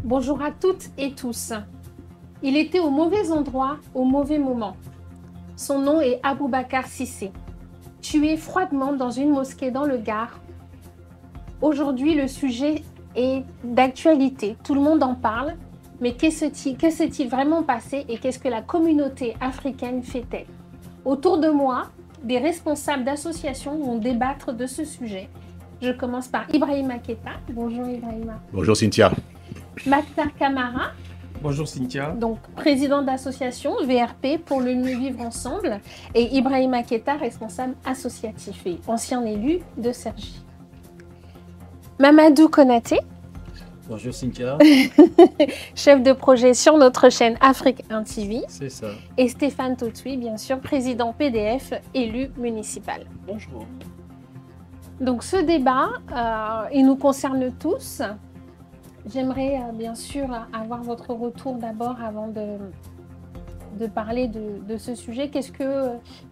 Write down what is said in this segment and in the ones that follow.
Bonjour à toutes et tous. Il était au mauvais endroit, au mauvais moment. Son nom est Aboubacar Cissé, tué froidement dans une mosquée dans le Gard. Aujourd'hui, le sujet est d'actualité. Tout le monde en parle. Mais que s'est-il vraiment passé et qu'est-ce que la communauté africaine fait-elle? Autour de moi, des responsables d'associations vont débattre de ce sujet. Je commence par Ibrahima Keita. Bonjour Ibrahima. Bonjour Cynthia. Maktar Kamara. Bonjour Cynthia. Donc, président d'association VRP pour le mieux vivre ensemble, et Ibrahima Keita, responsable associatif et ancien élu de Cergy. Mamadou Konaté. Bonjour Cynthia. Chef de projet sur notre chaîne Afrique 1 TV. C'est ça. Et Stéphane Totui, bien sûr, président PDF, élu municipal. Bonjour. Donc ce débat, il nous concerne tous. J'aimerais bien sûr avoir votre retour d'abord avant de parler de ce sujet.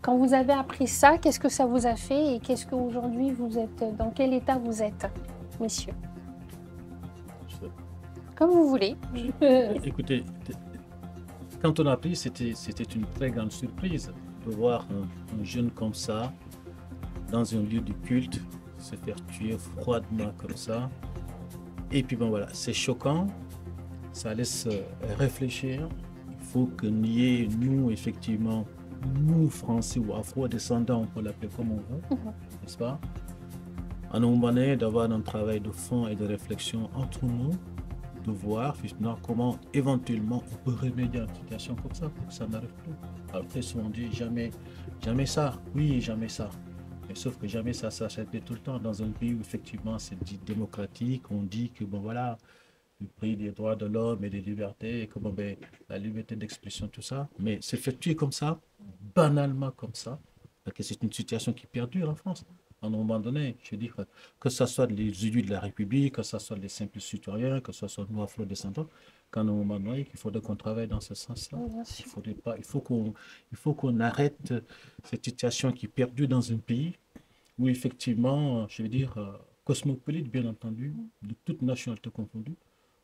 Quand vous avez appris ça, qu'est-ce que ça vous a fait et qu'est-ce qu'aujourd'hui vous êtes, dans quel état vous êtes, messieurs? Comme vous voulez. Écoutez, quand on a appris, c'était une très grande surprise de voir un jeune comme ça, dans un lieu de culte, se faire tuer froidement comme ça. Et puis bon voilà, c'est choquant, ça laisse réfléchir. Il faut que nous, effectivement, nous Français ou Afro-descendants, on peut l'appeler comme on veut, n'est-ce pas? À un moment donné, d'avoir un travail de fond et de réflexion entre nous, de voir justement comment éventuellement on peut remédier à une situation comme ça pour que ça n'arrive plus. Alors après, on dit jamais ça, oui, jamais ça. Mais sauf que jamais ça s'achète tout le temps dans un pays où effectivement c'est dit démocratique, on dit que bon voilà, le prix des droits de l'homme et des libertés, et que bon ben la liberté d'expression, tout ça, mais c'est fait tuer comme ça, banalement comme ça, parce que c'est une situation qui perdure en France. À un moment donné, je dis que ce soit les élus de la République, que ce soit les simples citoyens, que ce soit nous afro-descendants, qu'à un moment donné, il faudrait qu'on travaille dans ce sens-là. Il faut qu'on arrête cette situation qui perdure dans un pays où effectivement, je veux dire, cosmopolite, bien entendu, de toutes nationalités confondues,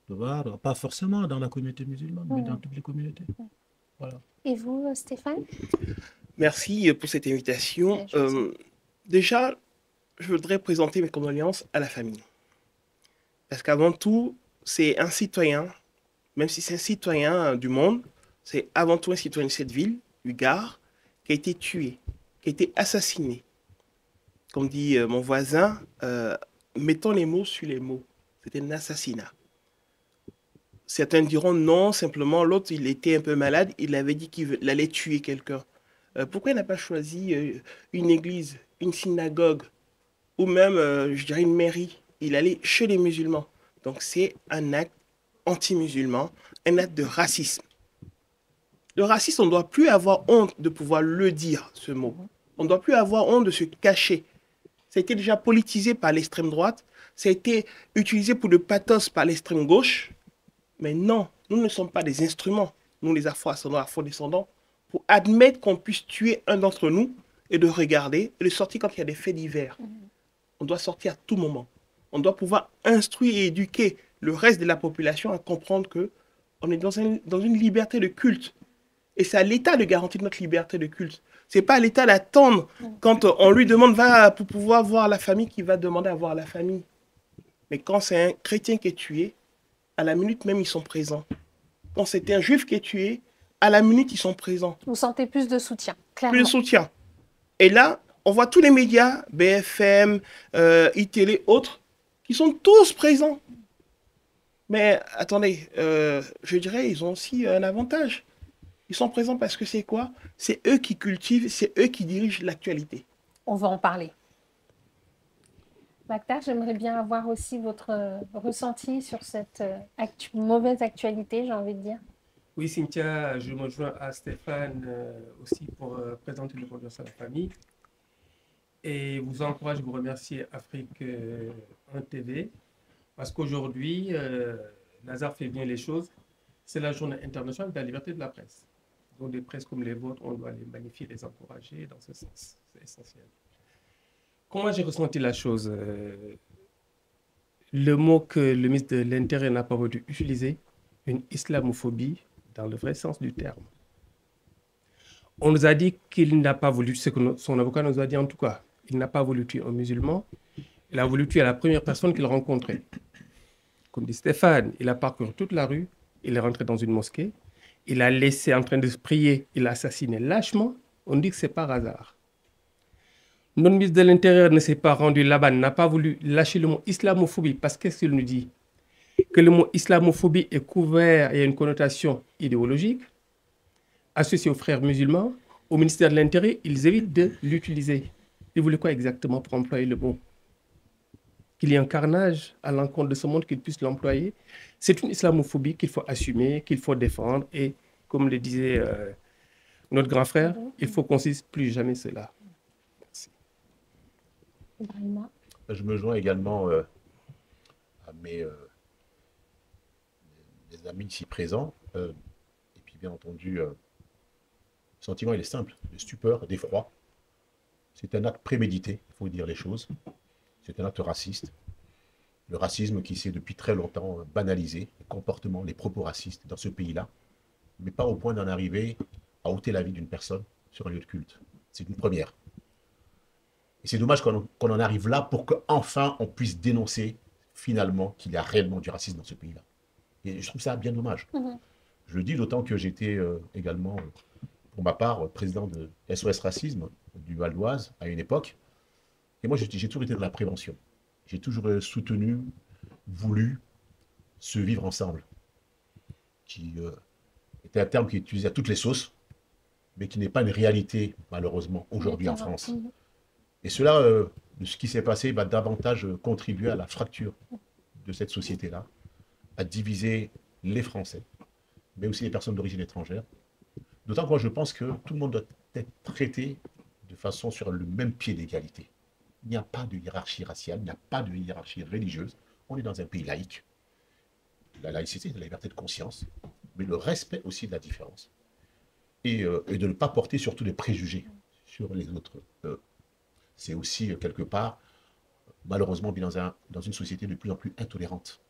de voir, pas forcément dans la communauté musulmane, mais dans toutes les communautés. Voilà. Et vous, Stéphane? Merci pour cette invitation. Déjà, je voudrais présenter mes condoléances à la famille. Parce qu'avant tout, c'est un citoyen, même si c'est un citoyen du monde, c'est avant tout un citoyen de cette ville, du Gard, qui a été tué, qui a été assassiné. Comme dit mon voisin, mettons les mots sur les mots. C'était un assassinat. Certains diront non, simplement l'autre, il était un peu malade, il avait dit qu'il allait tuer quelqu'un. Pourquoi il n'a pas choisi une église, une synagogue, ou même, je dirais, une mairie? Il allait chez les musulmans. Donc c'est un acte anti-musulman, un acte de racisme. Le racisme, on ne doit plus avoir honte de pouvoir le dire, ce mot. On ne doit plus avoir honte de se cacher. Ça a été déjà politisé par l'extrême droite, ça a été utilisé pour le pathos par l'extrême gauche. Mais non, nous ne sommes pas des instruments, nous les afro-ascendants, afro-descendants, pour admettre qu'on puisse tuer un d'entre nous et de regarder et de sortir quand il y a des faits divers. On doit sortir à tout moment. On doit pouvoir instruire et éduquer le reste de la population à comprendre qu'on est dans une liberté de culte. Et c'est à l'État de garantir notre liberté de culte. Ce n'est pas à l'État d'attendre quand on lui demande pour pouvoir voir la famille qu'il va demander à voir la famille. Mais quand c'est un chrétien qui est tué, à la minute même, ils sont présents. Quand c'est un juif qui est tué, à la minute, ils sont présents. Vous sentez plus de soutien, clairement. Plus de soutien. Et là, on voit tous les médias, BFM, iTélé, autres, qui sont tous présents. Mais attendez, je dirais, ils ont aussi un avantage. Ils sont présents parce que c'est quoi? C'est eux qui cultivent, c'est eux qui dirigent l'actualité. On va en parler. Maktar, j'aimerais bien avoir aussi votre ressenti sur cette mauvaise actualité, j'ai envie de dire. Oui, Cynthia, je me joins à Stéphane aussi pour présenter le condoléances à la famille. Et vous encourage, vous remercier Afrique 1 TV, parce qu'aujourd'hui, Lazare fait bien les choses. C'est la journée internationale de la liberté de la presse. Donc des presses comme les vôtres, on doit les magnifier, les encourager dans ce sens. C'est essentiel. Comment j'ai ressenti la chose? le mot que le ministre de l'Intérieur n'a pas voulu utiliser, une islamophobie dans le vrai sens du terme. On nous a dit qu'il n'a pas voulu, c'est que son avocat nous a dit en tout cas, il n'a pas voulu tuer un musulman, il a voulu tuer la première personne qu'il rencontrait. Comme dit Stéphane, il a parcouru toute la rue, il est rentré dans une mosquée, il a laissé en train de se prier, il a assassiné lâchement, on dit que c'est par hasard. Notre ministre de l'Intérieur ne s'est pas rendu là-bas, n'a pas voulu lâcher le mot islamophobie, parce qu'est-ce qu'il nous dit? Que le mot islamophobie est couvert et a une connotation idéologique, associée aux frères musulmans. Au ministère de l'Intérieur, ils évitent de l'utiliser. Ils voulaient quoi exactement pour employer le mot? Qu'il y ait un carnage à l'encontre de ce monde, qu'ils puissent l'employer. C'est une islamophobie qu'il faut assumer, qu'il faut défendre. Et comme le disait notre grand frère, il faut qu'on ne dise plus jamais cela. Je me joins également à mes amis ici présents. Et puis, bien entendu, le sentiment, il est simple, de stupeur, d'effroi. C'est un acte prémédité, il faut dire les choses. C'est un acte raciste. Le racisme qui s'est depuis très longtemps banalisé, les comportements, les propos racistes dans ce pays-là, mais pas au point d'en arriver à ôter la vie d'une personne sur un lieu de culte. C'est une première. Et c'est dommage qu'on en arrive là pour qu'enfin on puisse dénoncer finalement qu'il y a réellement du racisme dans ce pays-là. Et je trouve ça bien dommage. Je le dis d'autant que j'étais également, pour ma part, président de SOS Racisme du Val d'Oise à une époque. Et moi, j'ai toujours été dans la prévention. J'ai toujours soutenu, voulu se vivre ensemble, qui était un terme qui est utilisé à toutes les sauces, mais qui n'est pas une réalité, malheureusement, aujourd'hui en France. Et cela, de ce qui s'est passé, va davantage contribuer à la fracture de cette société-là, à diviser les Français, mais aussi les personnes d'origine étrangère. D'autant que moi, je pense que tout le monde doit être traité de façon sur le même pied d'égalité. Il n'y a pas de hiérarchie raciale, il n'y a pas de hiérarchie religieuse. On est dans un pays laïque. La laïcité, c'est la liberté de conscience, mais le respect aussi de la différence. Et de ne pas porter surtout des préjugés sur les autres. C'est aussi, quelque part, malheureusement, dans une société de plus en plus intolérante.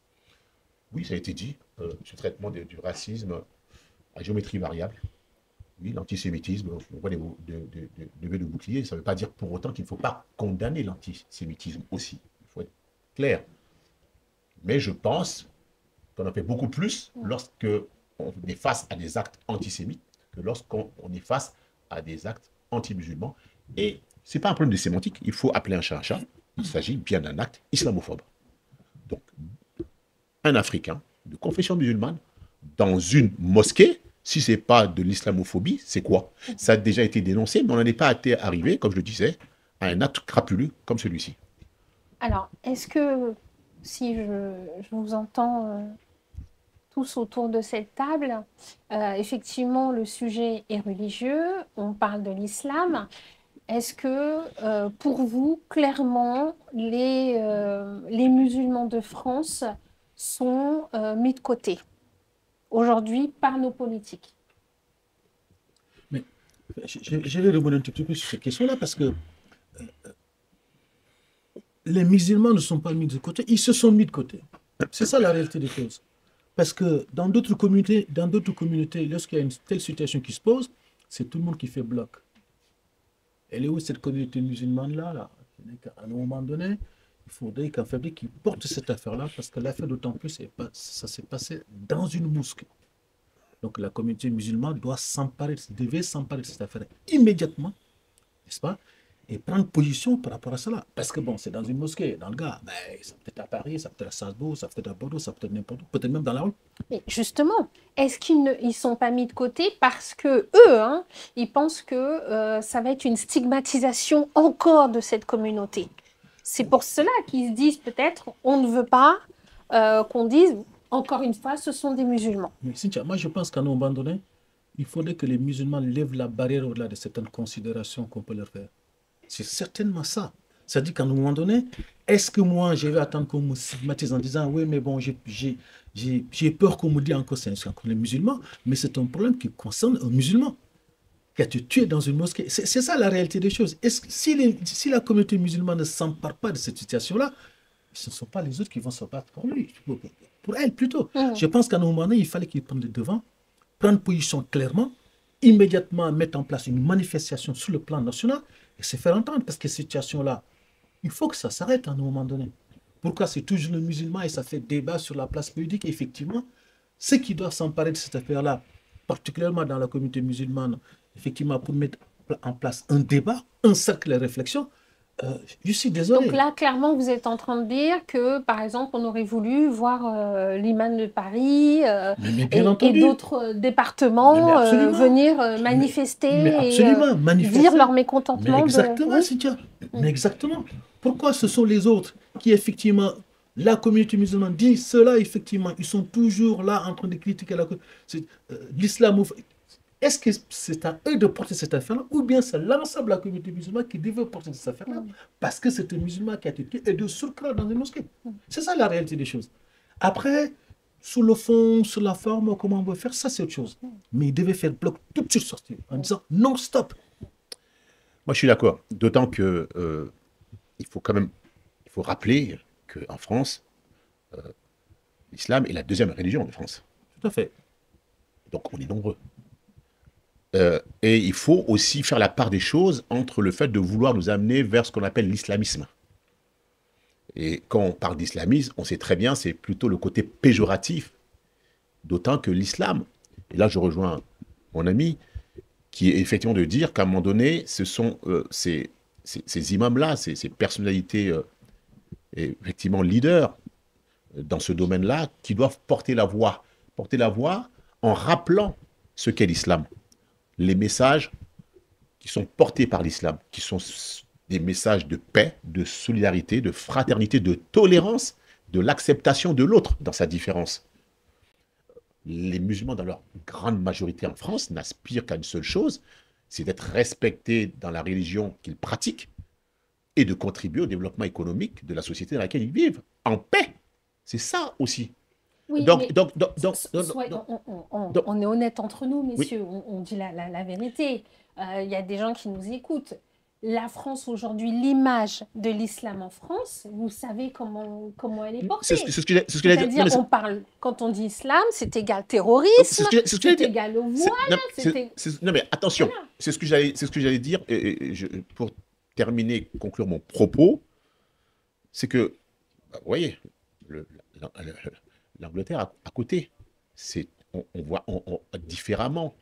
Oui, ça a été dit, ce traitement du racisme à géométrie variable. Oui, l'antisémitisme, on voit des levées de bouclier, ça ne veut pas dire pour autant qu'il ne faut pas condamner l'antisémitisme aussi. Il faut être clair. Mais je pense qu'on en fait beaucoup plus lorsqu'on est face à des actes antisémites que lorsqu'on est face à des actes anti-musulmans. Et ce n'est pas un problème de sémantique, il faut appeler un chat un chat. Il s'agit bien d'un acte islamophobe. Donc, un Africain de confession musulmane dans une mosquée, si ce n'est pas de l'islamophobie, c'est quoi? Ça a déjà été dénoncé, mais on n'en est pas arrivé, comme je le disais, à un acte crapuleux comme celui-ci. Alors, est-ce que, si je vous entends tous autour de cette table, effectivement, le sujet est religieux, on parle de l'islam. Est-ce que, pour vous, clairement, les musulmans de France sont mis de côté aujourd'hui par nos politiques? Mais je vais rebondir un petit peu sur cette question-là parce que les musulmans ne sont pas mis de côté, ils se sont mis de côté. C'est ça la réalité des choses. Parce que dans d'autres communautés, lorsqu'il y a une telle situation qui se pose, c'est tout le monde qui fait bloc. Elle est où cette communauté musulmane-là là? À un moment donné, il faudrait qu'un fabrique qui porte cette affaire-là, parce que l'affaire d'autant plus, ça s'est passé dans une mosquée. Donc la communauté musulmane devait s'emparer de cette affaire immédiatement, n'est-ce pas? Et prendre position par rapport à cela. Parce que bon, c'est dans une mosquée, dans le gars, mais ça peut être à Paris, ça peut être à Strasbourg, ça peut être à Bordeaux, ça peut être n'importe où, peut-être même dans la rue. Mais justement, est-ce qu'ils ne sont pas mis de côté parce que eux, ils pensent que ça va être une stigmatisation encore de cette communauté? C'est pour cela qu'ils se disent peut-être, on ne veut pas qu'on dise, encore une fois, ce sont des musulmans. Mais Cynthia, moi je pense qu'à un moment donné, il faudrait que les musulmans lèvent la barrière au-delà de certaines considérations qu'on peut leur faire. C'est certainement ça. C'est-à-dire qu'à un moment donné, est-ce que moi, je vais attendre qu'on me stigmatise en disant, oui, mais bon, j'ai peur qu'on me dise encore c'est encore les musulmans, mais c'est un problème qui concerne un musulman qui a été tué dans une mosquée. C'est ça la réalité des choses. Si la communauté musulmane ne s'empare pas de cette situation-là, ce ne sont pas les autres qui vont se battre pour lui, pour elle plutôt. Mhm. Je pense qu'à un moment donné, il fallait qu'il prenne le devant, prendre position clairement, immédiatement mettre en place une manifestation sur le plan national et se faire entendre. Parce que cette situation-là, il faut que ça s'arrête à un moment donné. Pourquoi c'est toujours le musulman et ça fait débat sur la place publique? Effectivement, ceux qui doivent s'emparer de cette affaire-là, particulièrement dans la communauté musulmane, effectivement, pour mettre en place un débat, un cercle de réflexion, je suis désolé. Donc là, clairement, vous êtes en train de dire que, par exemple, on aurait voulu voir l'imam de Paris Mais bien et entendu. d'autres départements Mais absolument. venir manifester Mais absolument, et manifester. dire leur Mais mécontentement. exactement, Oui. Cynthia. Mais exactement. Pourquoi ce sont les autres qui, effectivement, la communauté musulmane dit cela, effectivement, ils sont toujours là en train de critiquer l'islam. Est-ce que c'est à eux de porter cette affaire-là ou bien c'est l'ensemble de la communauté musulmane qui devait porter cette affaire-là parce que c'est un musulman qui a été tué et de surcroît dans une mosquée. C'est ça la réalité des choses. Après, sur le fond, sur la forme, comment on va faire, ça c'est autre chose. Mais il devait faire bloc tout de suite sortir en disant non, stop. Moi, je suis d'accord. D'autant que il faut quand même rappeler qu'en France, l'islam est la deuxième religion de France. Tout à fait. Donc, on est nombreux. Et il faut aussi faire la part des choses entre le fait de vouloir nous amener vers ce qu'on appelle l'islamisme. Et quand on parle d'islamisme, on sait très bien, c'est plutôt le côté péjoratif. D'autant que l'islam, et là je rejoins mon ami, qui est effectivement de dire qu'à un moment donné, ce sont ces imams-là, ces personnalités effectivement leaders dans ce domaine-là, qui doivent porter la voix en rappelant ce qu'est l'islam. Les messages qui sont portés par l'islam, qui sont des messages de paix, de solidarité, de fraternité, de tolérance, de l'acceptation de l'autre dans sa différence. Les musulmans, dans leur grande majorité en France, n'aspirent qu'à une seule chose, c'est d'être respectés dans la religion qu'ils pratiquent et de contribuer au développement économique de la société dans laquelle ils vivent, en paix. C'est ça aussi. Oui, Donc, on est honnête entre nous, messieurs, Oui. on dit la vérité. Il y a des gens qui nous écoutent. La France aujourd'hui, l'image de l'islam en France, vous savez comment elle est portée. C'est ce que j'ai dit. C'est-à-dire, Non, mais on parle, quand on dit islam, c'est égal terrorisme, c'est égal au voile, non, mais attention, Voilà. c'est ce que j'allais dire, pour terminer, conclure mon propos, c'est que, vous voyez, l'Angleterre à côté, on voit différemment.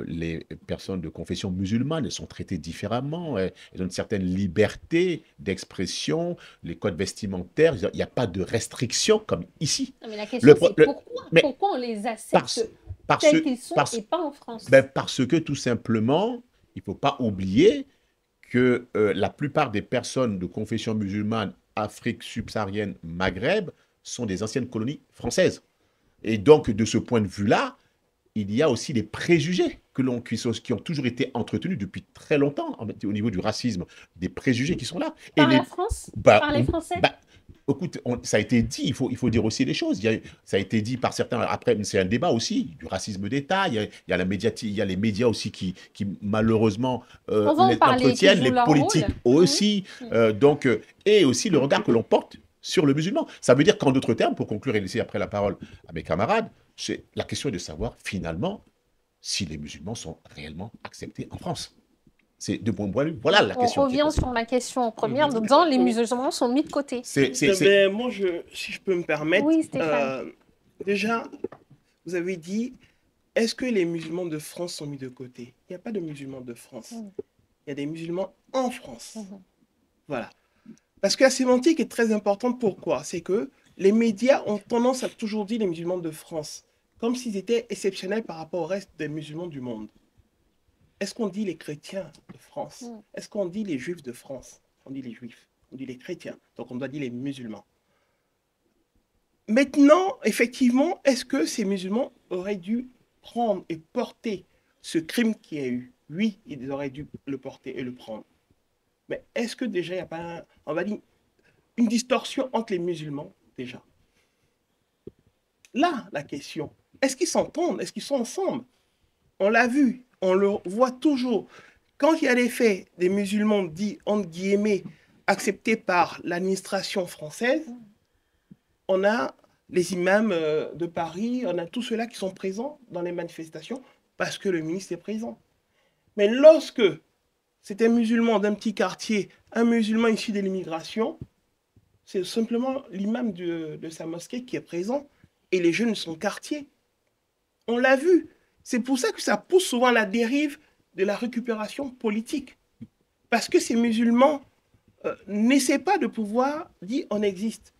Les personnes de confession musulmane, elles sont traitées différemment, elles ont une certaine liberté d'expression, les codes vestimentaires, il n'y a pas de restrictions comme ici. Non, mais la question, c'est pourquoi on les accepte parce tels qu'ils sont et pas en France? Parce que tout simplement, il ne faut pas oublier que la plupart des personnes de confession musulmane, Afrique subsaharienne, Maghreb, sont des anciennes colonies françaises. Et donc, de ce point de vue-là, il y a aussi des préjugés qui ont toujours été entretenus depuis très longtemps au niveau du racisme, des préjugés qui sont là. Par la France? Par les Français? Écoute, ça a été dit, il faut dire aussi les choses. Ça a été dit par certains, après, c'est un débat aussi, du racisme d'État, il y a les médias aussi qui malheureusement entretiennent, les politiques aussi, et aussi le regard que l'on porte sur le musulman. Ça veut dire qu'en d'autres termes, pour conclure et laisser après la parole à mes camarades, la question est de savoir finalement si les musulmans sont réellement acceptés en France. C'est de mon point de vue, voilà la question. On revient sur ma question première, en disant les musulmans sont mis de côté. Moi, si je peux me permettre, oui, Stéphane. Déjà, vous avez dit, est-ce que les musulmans de France sont mis de côté? Il n'y a pas de musulmans de France. Il y a des musulmans en France. Voilà. Parce que la sémantique est très importante. Pourquoi? C'est que les médias ont tendance à toujours dire les musulmans de France, comme s'ils étaient exceptionnels par rapport au reste des musulmans du monde. Est-ce qu'on dit les chrétiens de France? Est-ce qu'on dit les juifs de France? On dit les juifs, on dit les chrétiens, donc on doit dire les musulmans. Maintenant, effectivement, est-ce que ces musulmans auraient dû prendre et porter ce crime qu'il y a eu? Oui, ils auraient dû le porter et le prendre. Mais est-ce que déjà il n'y a pas, on va dire, une distorsion entre les musulmans déjà? Là, la question, est-ce qu'ils s'entendent? Est-ce qu'ils sont ensemble? On l'a vu, on le voit toujours. Quand il y a des faits des musulmans dits, entre guillemets, accepté par l'administration française, on a les imams de Paris, on a tous ceux-là qui sont présents dans les manifestations parce que le ministre est présent. Mais lorsque c'est un musulman d'un petit quartier, un musulman issu de l'immigration, c'est simplement l'imam de sa mosquée qui est présent et les jeunes de son quartier. On l'a vu. C'est pour ça que ça pousse souvent à la dérive de la récupération politique. Parce que ces musulmans n'essaient pas de pouvoir dire on existe.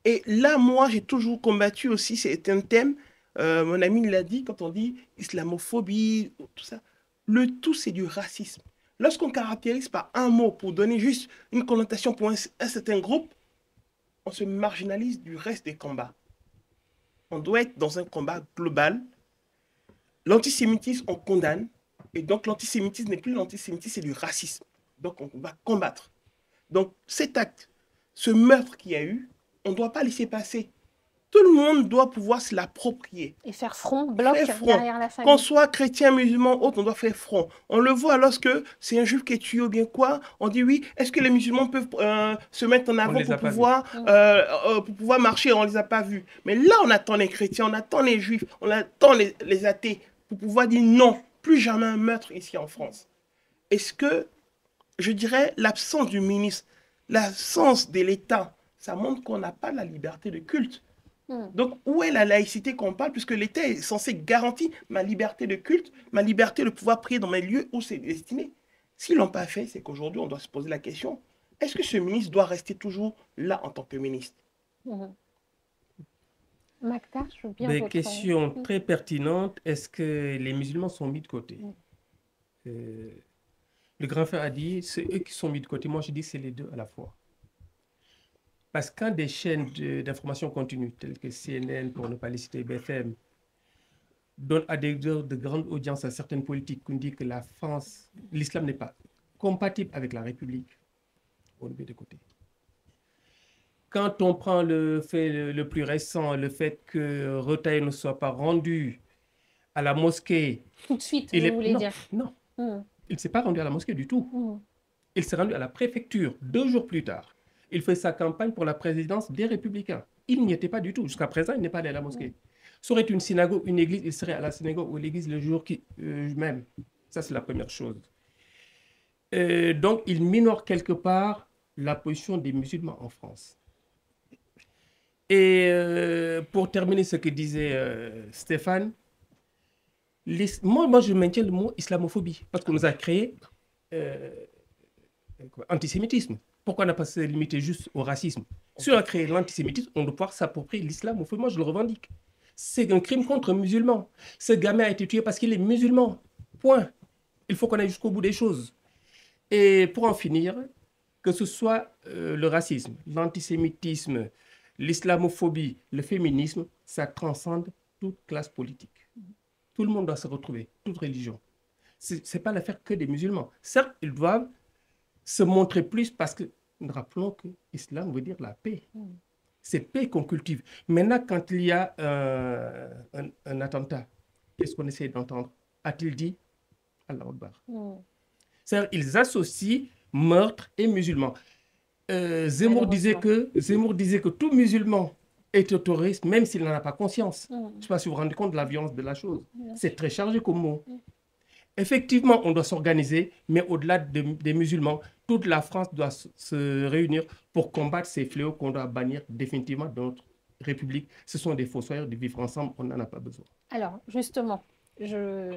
Et là, moi, j'ai toujours combattu aussi, c'est un thème, mon ami l'a dit, quand on dit islamophobie, tout ça, le tout, c'est du racisme. Lorsqu'on caractérise par un mot pour donner juste une connotation pour un certain groupe, on se marginalise du reste des combats. On doit être dans un combat global. L'antisémitisme, on condamne. Et donc, l'antisémitisme n'est plus l'antisémitisme, c'est du racisme. Donc, on va combattre. Donc, cet acte, ce meurtre qu'il y a eu, on ne doit pas laisser passer. Tout le monde doit pouvoir se l'approprier. Et faire front, bloc derrière la famille. Qu'on soit chrétien, musulman, autre, on doit faire front. On le voit lorsque c'est un juif qui est tué ou bien quoi, on dit oui, est-ce que les musulmans peuvent se mettre en avant pour pouvoir marcher, on ne les a pas vus. Mais là, on attend les chrétiens, on attend les juifs, on attend les athées pour pouvoir dire non, plus jamais un meurtre ici en France. Est-ce que, je dirais, l'absence du ministre, l'absence de l'État, ça montre qu'on n'a pas la liberté de culte. Donc, où est la laïcité qu'on parle, puisque l'État est censé garantir ma liberté de culte, ma liberté de pouvoir prier dans mes lieux où c'est destiné. S'ils ne l'ont pas fait, c'est qu'aujourd'hui, on doit se poser la question, est-ce que ce ministre doit rester toujours là en tant que ministre? Mactar, je veux bien Des questions très pertinentes. Est-ce que les musulmans sont mis de côté? Le grand frère a dit, c'est eux qui sont mis de côté. Moi, je dis c'est les deux à la fois. Parce que quand des chaînes d'information continue, telles que CNN, pour ne pas les citer, BFM, donnent à des heures de grande audience à certaines politiques qui disent que la France, l'islam n'est pas compatible avec la République, on le met de côté. Quand on prend le fait le plus récent, le fait que Retailleau ne soit pas rendu à la mosquée. Tout de suite, vous voulez dire? Non, il ne s'est pas rendu à la mosquée du tout. Il s'est rendu à la préfecture 2 jours plus tard. Il fait sa campagne pour la présidence des Républicains. Il n'y était pas du tout. Jusqu'à présent, il n'est pas allé à la mosquée. Ça aurait été une synagogue, une église, il serait à la synagogue ou l'église le jour même. Ça, c'est la première chose. Donc, il minore quelque part la position des musulmans en France. Et pour terminer ce que disait Stéphane, moi, je maintiens le mot islamophobie, parce qu'on nous a créé antisémitisme. Pourquoi on n'a pas se limité juste au racisme? Si on a créé l'antisémitisme, on doit pouvoir s'approprier l'islamophobie. Moi, je le revendique. C'est un crime contre musulmans. Ce gamin a été tué parce qu'il est musulman. Point. Il faut qu'on aille jusqu'au bout des choses. Et pour en finir, que ce soit le racisme, l'antisémitisme, l'islamophobie, le féminisme, ça transcende toute classe politique. Tout le monde doit se retrouver, toute religion. Ce n'est pas l'affaire que des musulmans. Certes, ils doivent se montrer plus parce que, rappelons que l'islam veut dire la paix. C'est paix qu'on cultive. Maintenant, quand il y a un attentat, qu'est-ce qu'on essaie d'entendre? A-t-il dit Allah Akbar? C'est-à-dire ils associent meurtre et musulman. Zemmour disait que tout musulman est terroriste, même s'il n'en a pas conscience. Je ne sais pas si vous vous rendez compte de la violence de la chose. C'est très chargé comme mot. Effectivement, on doit s'organiser, mais au-delà des musulmans, toute la France doit se réunir pour combattre ces fléaux qu'on doit bannir définitivement de notre République. Ce sont des fossoyeurs de vivre ensemble, on n'en a pas besoin. Alors, justement, je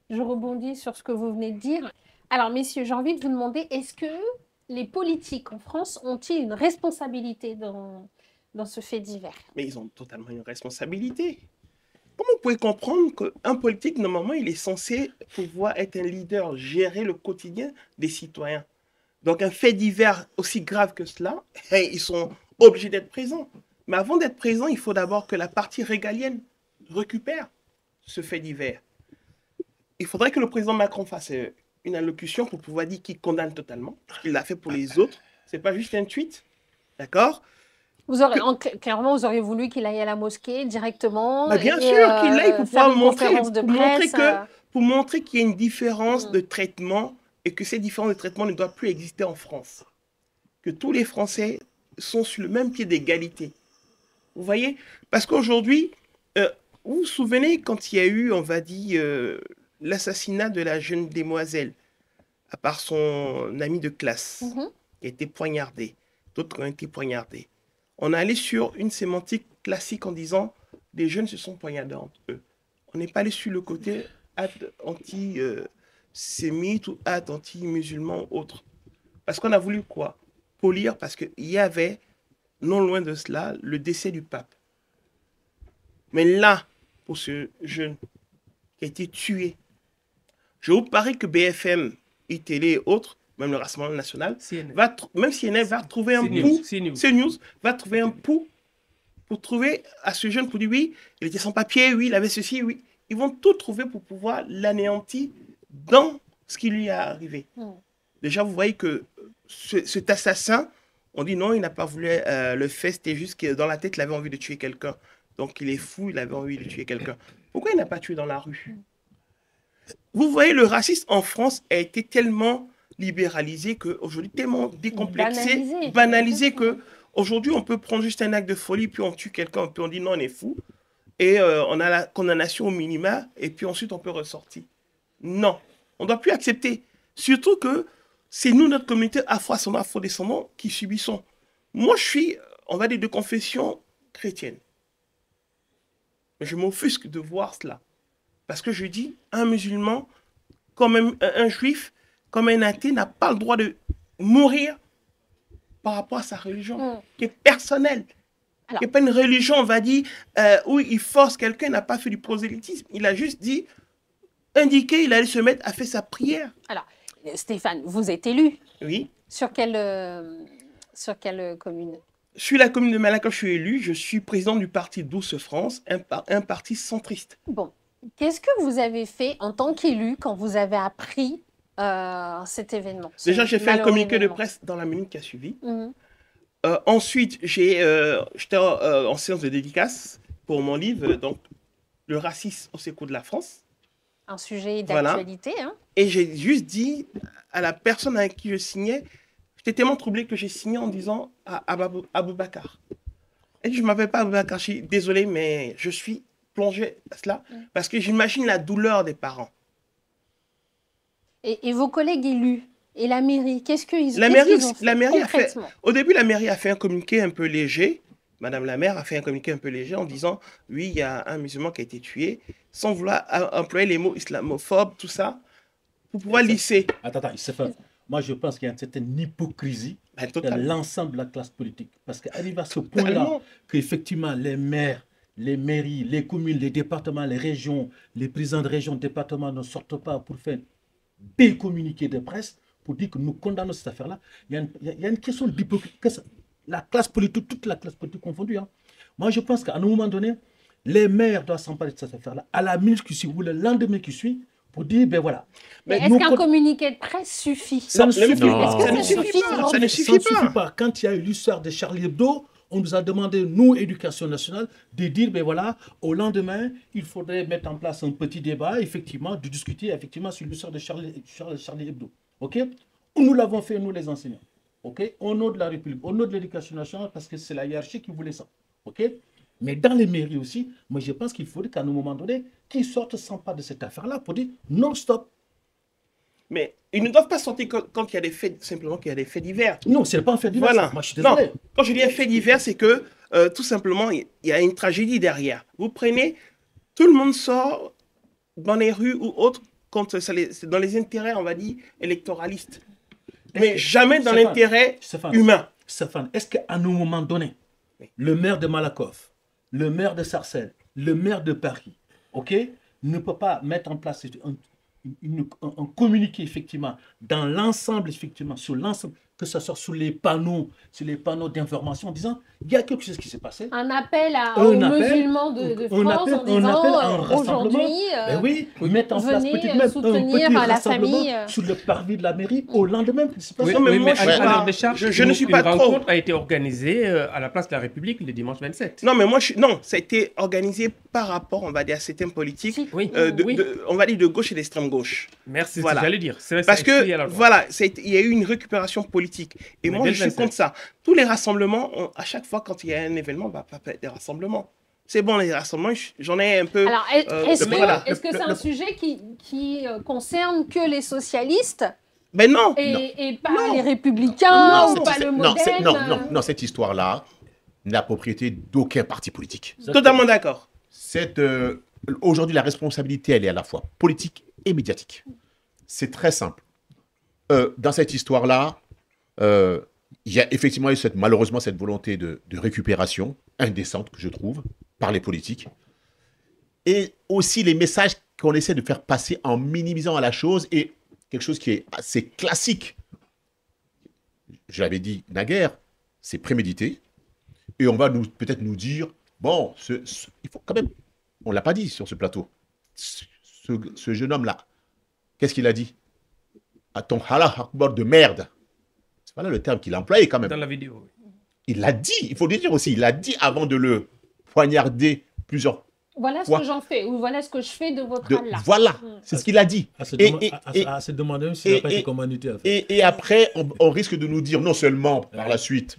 rebondis sur ce que vous venez de dire. Alors, messieurs, j'ai envie de vous demander, est-ce que les politiques en France ont-ils une responsabilité dans ce fait divers? Mais ils ont totalement une responsabilité. Comment vous pouvez comprendre qu'un politique, normalement, il est censé pouvoir être un leader, gérer le quotidien des citoyens? Donc, un fait divers aussi grave que cela, ils sont obligés d'être présents. Mais avant d'être présents, il faut d'abord que la partie régalienne récupère ce fait divers. Il faudrait que le président Macron fasse une allocution pour pouvoir dire qu'il condamne totalement. Il l'a fait pour les autres. Ce n'est pas juste un tweet. D'accord ? Clairement, vous auriez voulu qu'il aille à la mosquée directement. Bah bien sûr qu'il aille pour pouvoir montrer qu'il y a une différence de traitement et que ces différences de traitement ne doivent plus exister en France. que tous les Français sont sur le même pied d'égalité. Vous voyez? Parce qu'aujourd'hui, vous vous souvenez quand il y a eu, on va dire, l'assassinat de la jeune demoiselle, à part son ami de classe, qui a été poignardé, d'autres ont été poignardés. On est allé sur une sémantique classique en disant les jeunes se sont poignardés entre eux. On n'est pas allé sur le côté anti-sémite ou anti-musulman ou autre. Parce qu'on a voulu quoi? Polir, parce qu'il y avait, non loin de cela, le décès du pape. Mais là, pour ce jeune qui a été tué, je vous parie que BFM, ITélé et autres, même le Rassemblement national, même CNN va trouver un pouls, CNews va trouver un pouls pour trouver à ce jeune, pour dire oui, il était sans papier, oui, il avait ceci, oui. Ils vont tout trouver pour pouvoir l'anéantir dans ce qui lui est arrivé. Déjà, vous voyez que cet assassin, on dit non, il n'a pas voulu le faire, c'était juste que dans la tête, il avait envie de tuer quelqu'un. Donc, il est fou, il avait envie de tuer quelqu'un. Pourquoi il n'a pas tué dans la rue? Vous voyez, le racisme en France a été tellement libéralisé qu'aujourd'hui, tellement décomplexé, banalisé qu'aujourd'hui, on peut prendre juste un acte de folie, puis on tue quelqu'un, puis on dit non, on est fou. Et on a la condamnation au minima, et puis ensuite, on peut ressortir. Non, on ne doit plus accepter. Surtout que c'est nous, notre communauté afro-descendants, qui subissons. Moi, je suis, on va dire, de confession chrétienne. Mais je m'offusque de voir cela. Parce que je dis, un musulman, comme un juif, comme un athée, n'a pas le droit de mourir par rapport à sa religion, qui est personnelle. Alors, qui n'est pas une religion, on va dire, où il force quelqu'un, il n'a pas fait du prosélytisme. Il a juste dit, indiqué, il allait se mettre à faire sa prière. Alors, Stéphane, vous êtes élu. Oui. Sur quelle commune? Sur la commune de Malakoff, je suis élu. Je suis président du parti Douce France, un parti centriste. Bon. Qu'est-ce que vous avez fait en tant qu'élu quand vous avez appris cet événement? Déjà, j'ai fait un communiqué de presse dans la minute qui a suivi. Ensuite, j'étais en séance de dédicace pour mon livre, donc Le racisme au secours de la France. Un sujet d'actualité. Voilà. Hein. Et j'ai juste dit à la personne avec qui je signais, j'étais tellement troublé que j'ai signé en disant à Aboubacar. Et je ne m'appelle pas Aboubacar, je suis désolé, mais je suis plongé à cela parce que j'imagine la douleur des parents. Et vos collègues élus et la mairie, qu'est-ce qu'ils ont fait la mairie a fait, au début, la mairie a fait un communiqué un peu léger. Madame la maire a fait un communiqué un peu léger en disant « Oui, il y a un musulman qui a été tué », sans vouloir employer les mots islamophobes, tout ça, pour pouvoir lisser. Attends, Stéphane, moi je pense qu'il y a une certaine hypocrisie de l'ensemble de la classe politique. Parce qu'arrive à ce point-là qu'effectivement les maires, les mairies, les communes, les départements, les régions, les présidents de régions, de départements ne sortent pas pour faire des communiqués de presse pour dire que nous condamnons cette affaire-là. Il y a une question d'hypocrisie. La classe politique, toute la classe politique confondue. Hein. Moi, je pense qu'à un moment donné, les maires doivent s'emparer de cette affaire-là, à la minute qui suit ou le lendemain qui suit, pour dire, ben voilà. Mais est-ce qu'un communiqué de presse suffit? Ça ne suffit pas. Est-ce que ça suffit pas? Ça ne suffit pas. Quand il y a eu l'histoire de Charlie Hebdo, on nous a demandé, nous, Éducation nationale, de dire, ben voilà, au lendemain, il faudrait mettre en place un petit débat, effectivement, de discuter effectivement sur l'histoire de Charlie Hebdo. OK? Nous l'avons fait, nous, les enseignants. OK? Au nom de la République, au nom de l'Éducation nationale, parce que c'est la hiérarchie qui voulait ça. OK? Mais dans les mairies aussi, moi je pense qu'il faudrait qu'à un moment donné, qu'ils sortent sans pas de cette affaire-là pour dire non, stop. Mais ils ne doivent pas sortir quand il y a des faits, simplement qu'il y a des faits divers. Non, ce n'est pas un fait divers. Voilà. Moi, je suis désolé. Non, quand je dis un fait divers, c'est que tout simplement, il y a une tragédie derrière. Vous prenez, tout le monde sort dans les rues ou autres, quand c'est dans les intérêts, on va dire, électoralistes. Mais jamais dans l'intérêt humain. Stéphane, est-ce qu'à un moment donné, le maire de Malakoff, le maire de Sarcelles, le maire de Paris, OK, ne peut pas mettre en place un communiqué, effectivement, dans l'ensemble, effectivement, sur l'ensemble, que ce soit sur les panneaux d'information, en disant, il y a quelque chose qui s'est passé. Un appel aux musulmans de France en disant, aujourd'hui, venez soutenir la famille. Sur le parvis de la mairie, au lendemain, c'est pas ça. Oui, mais à l'heure des charges, je ne suis pas trop. Une rencontre a été organisée à la place de la République le dimanche 27. Non, mais non, ça a été organisé par rapport, on va dire, à certains politiques, on va dire de gauche et d'extrême gauche. Merci, voilà. J'allais dire. Parce que, voilà, il y a eu une récupération politique politique. Et Mais moi, dès je le suis 27. contre ça. Tous les rassemblements, à chaque fois, quand il y a un événement, va pas être des rassemblements. C'est bon, les rassemblements, j'en ai un peu... Alors, est-ce que voilà. est-ce que c'est un sujet qui concerne que les socialistes Mais non, et pas Non. les républicains ou cette pas histoire- le non, modem non, cette histoire-là n'a propriété d'aucun parti politique. totalement d'accord. Aujourd'hui, la responsabilité, elle est à la fois politique et médiatique. C'est très simple. Dans cette histoire-là, il y a effectivement eu malheureusement cette volonté de récupération indécente, que je trouve, par les politiques. Et aussi les messages qu'on essaie de faire passer en minimisant la chose, et quelque chose qui est assez classique. Je l'avais dit naguère, c'est prémédité. Et on va peut-être nous dire, bon, il faut quand même, on ne l'a pas dit sur ce plateau, ce jeune homme-là, qu'est-ce qu'il a dit? À ton halal akbar de merde. C'est pas là le terme qu'il a employé quand même. Dans la vidéo. Il l'a dit, il faut le dire aussi, il l'a dit avant de le poignarder plusieurs Voilà ce fois. que j'en fais, ou voilà ce que je fais de votre de- Allah. Voilà, c'est ce qu'il a dit. À se, Et- dema- et- à- et- à se demander même s'il n'a pas et- été commandité à faire. Et après, on risque de nous dire, non seulement par la suite,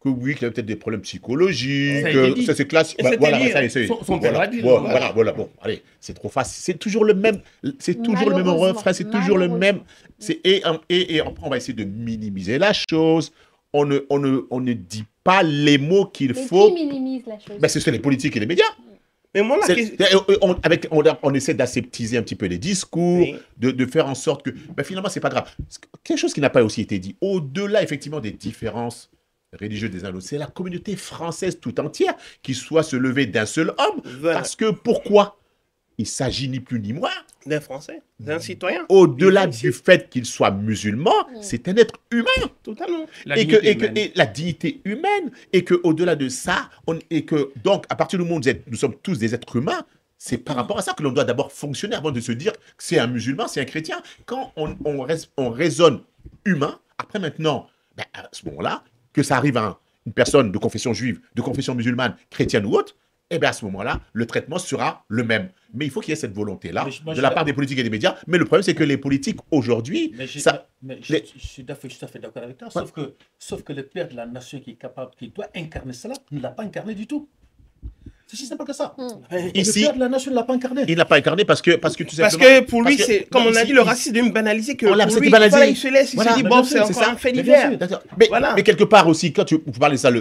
que oui, qu'il y a peut-être des problèmes psychologiques, Ça a été dit. ça c'est classique. Et c'était Voilà, dit, ça y est, c'est- son voilà, père l'a dit, voilà, bon, allez, c'est trop facile. C'est toujours le même, Malheureusement. refrain, c'est toujours le même. Malheureusement. Et après, on va essayer de minimiser la chose. On ne dit pas les mots qu'il Mais faut. qui minimise la chose Ben, ce sont les politiques et les médias. Mais moi, la question... On essaie d'aseptiser un petit peu les discours, Oui. de faire en sorte que finalement, c'est pas grave. Quelque chose qui n'a pas aussi été dit, au-delà effectivement des différences religieuses des uns et des autres, c'est la communauté française tout entière qui soit se lever d'un seul homme. Voilà. Parce que pourquoi? Il s'agit ni plus ni moins, D'un Français, d'un citoyen. au-delà Ici. du fait qu'il soit musulman, c'est un être humain. Totalement. La Et dignité humaine. et la dignité humaine, et que au-delà de ça, donc à partir du moment où nous sommes tous des êtres humains, c'est par rapport à ça que l'on doit d'abord fonctionner avant de se dire que c'est un musulman, c'est un chrétien. Quand on raisonne humain, après maintenant, à ce moment-là, que ça arrive à une personne de confession juive, de confession musulmane, chrétienne ou autre, et bien à ce moment-là, le traitement sera le même. Mais il faut qu'il y ait cette volonté-là Mais moi, de la part des politiques et des médias. Mais le problème, c'est que les politiques aujourd'hui, Mais je ça, je suis tout à fait d'accord avec toi, sauf que le père de la nation qui est capable, qui doit incarner cela, ne l'a pas incarné du tout. C'est si simple que ça. Ici- Le père de la nation ne l'a pas incarné. il n'a pas incarné parce que tout Parce simplement... que pour lui, parce que- c'est, comme non, on a ici- dit, le racisme est banalisé. Que Voilà, pour c'était lui, banalisé. voilà, il se laisse, il Voilà, se dit, mais bon, bien sûr, c'est c'est encore ça. un fait Mais bien divers. sûr, d'accord. Mais, Voilà. mais quelque part aussi, quand vous parlez de ça,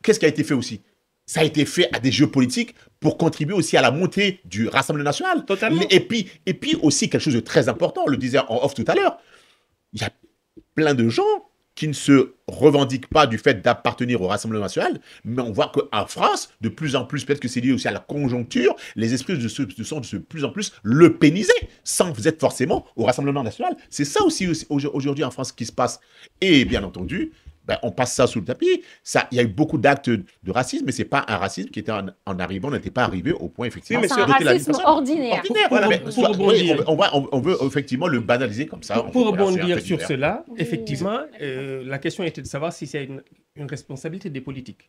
qu'est-ce qui a été fait aussi? Ça a été fait à des jeux politiques pour contribuer aussi à la montée du Rassemblement national. Totalement. Et puis aussi, quelque chose de très important, on le disait en off tout à l'heure, il y a plein de gens qui ne se revendiquent pas du fait d'appartenir au Rassemblement national, mais on voit qu'en France, de plus en plus, peut-être que c'est lié aussi à la conjoncture, les esprits sont de plus en plus le pénisés, sans être forcément au Rassemblement national. C'est ça aussi aujourd'hui en France qui se passe. Et bien entendu, on passe ça sous le tapis. Il y a eu beaucoup d'actes de racisme, mais ce n'est pas un racisme qui était en arrivant, on n'était pas arrivé au point effectivement Oui, mais C'est de un doter la vie racisme personne. ordinaire. Ordinaire, Pour- voilà, mais pour soit- rebondir. oui, on veut effectivement le banaliser comme ça. Pour Voilà, c'est un rebondir fait sur divers. cela, Oui. effectivement, la question était de savoir si c'est une responsabilité des politiques.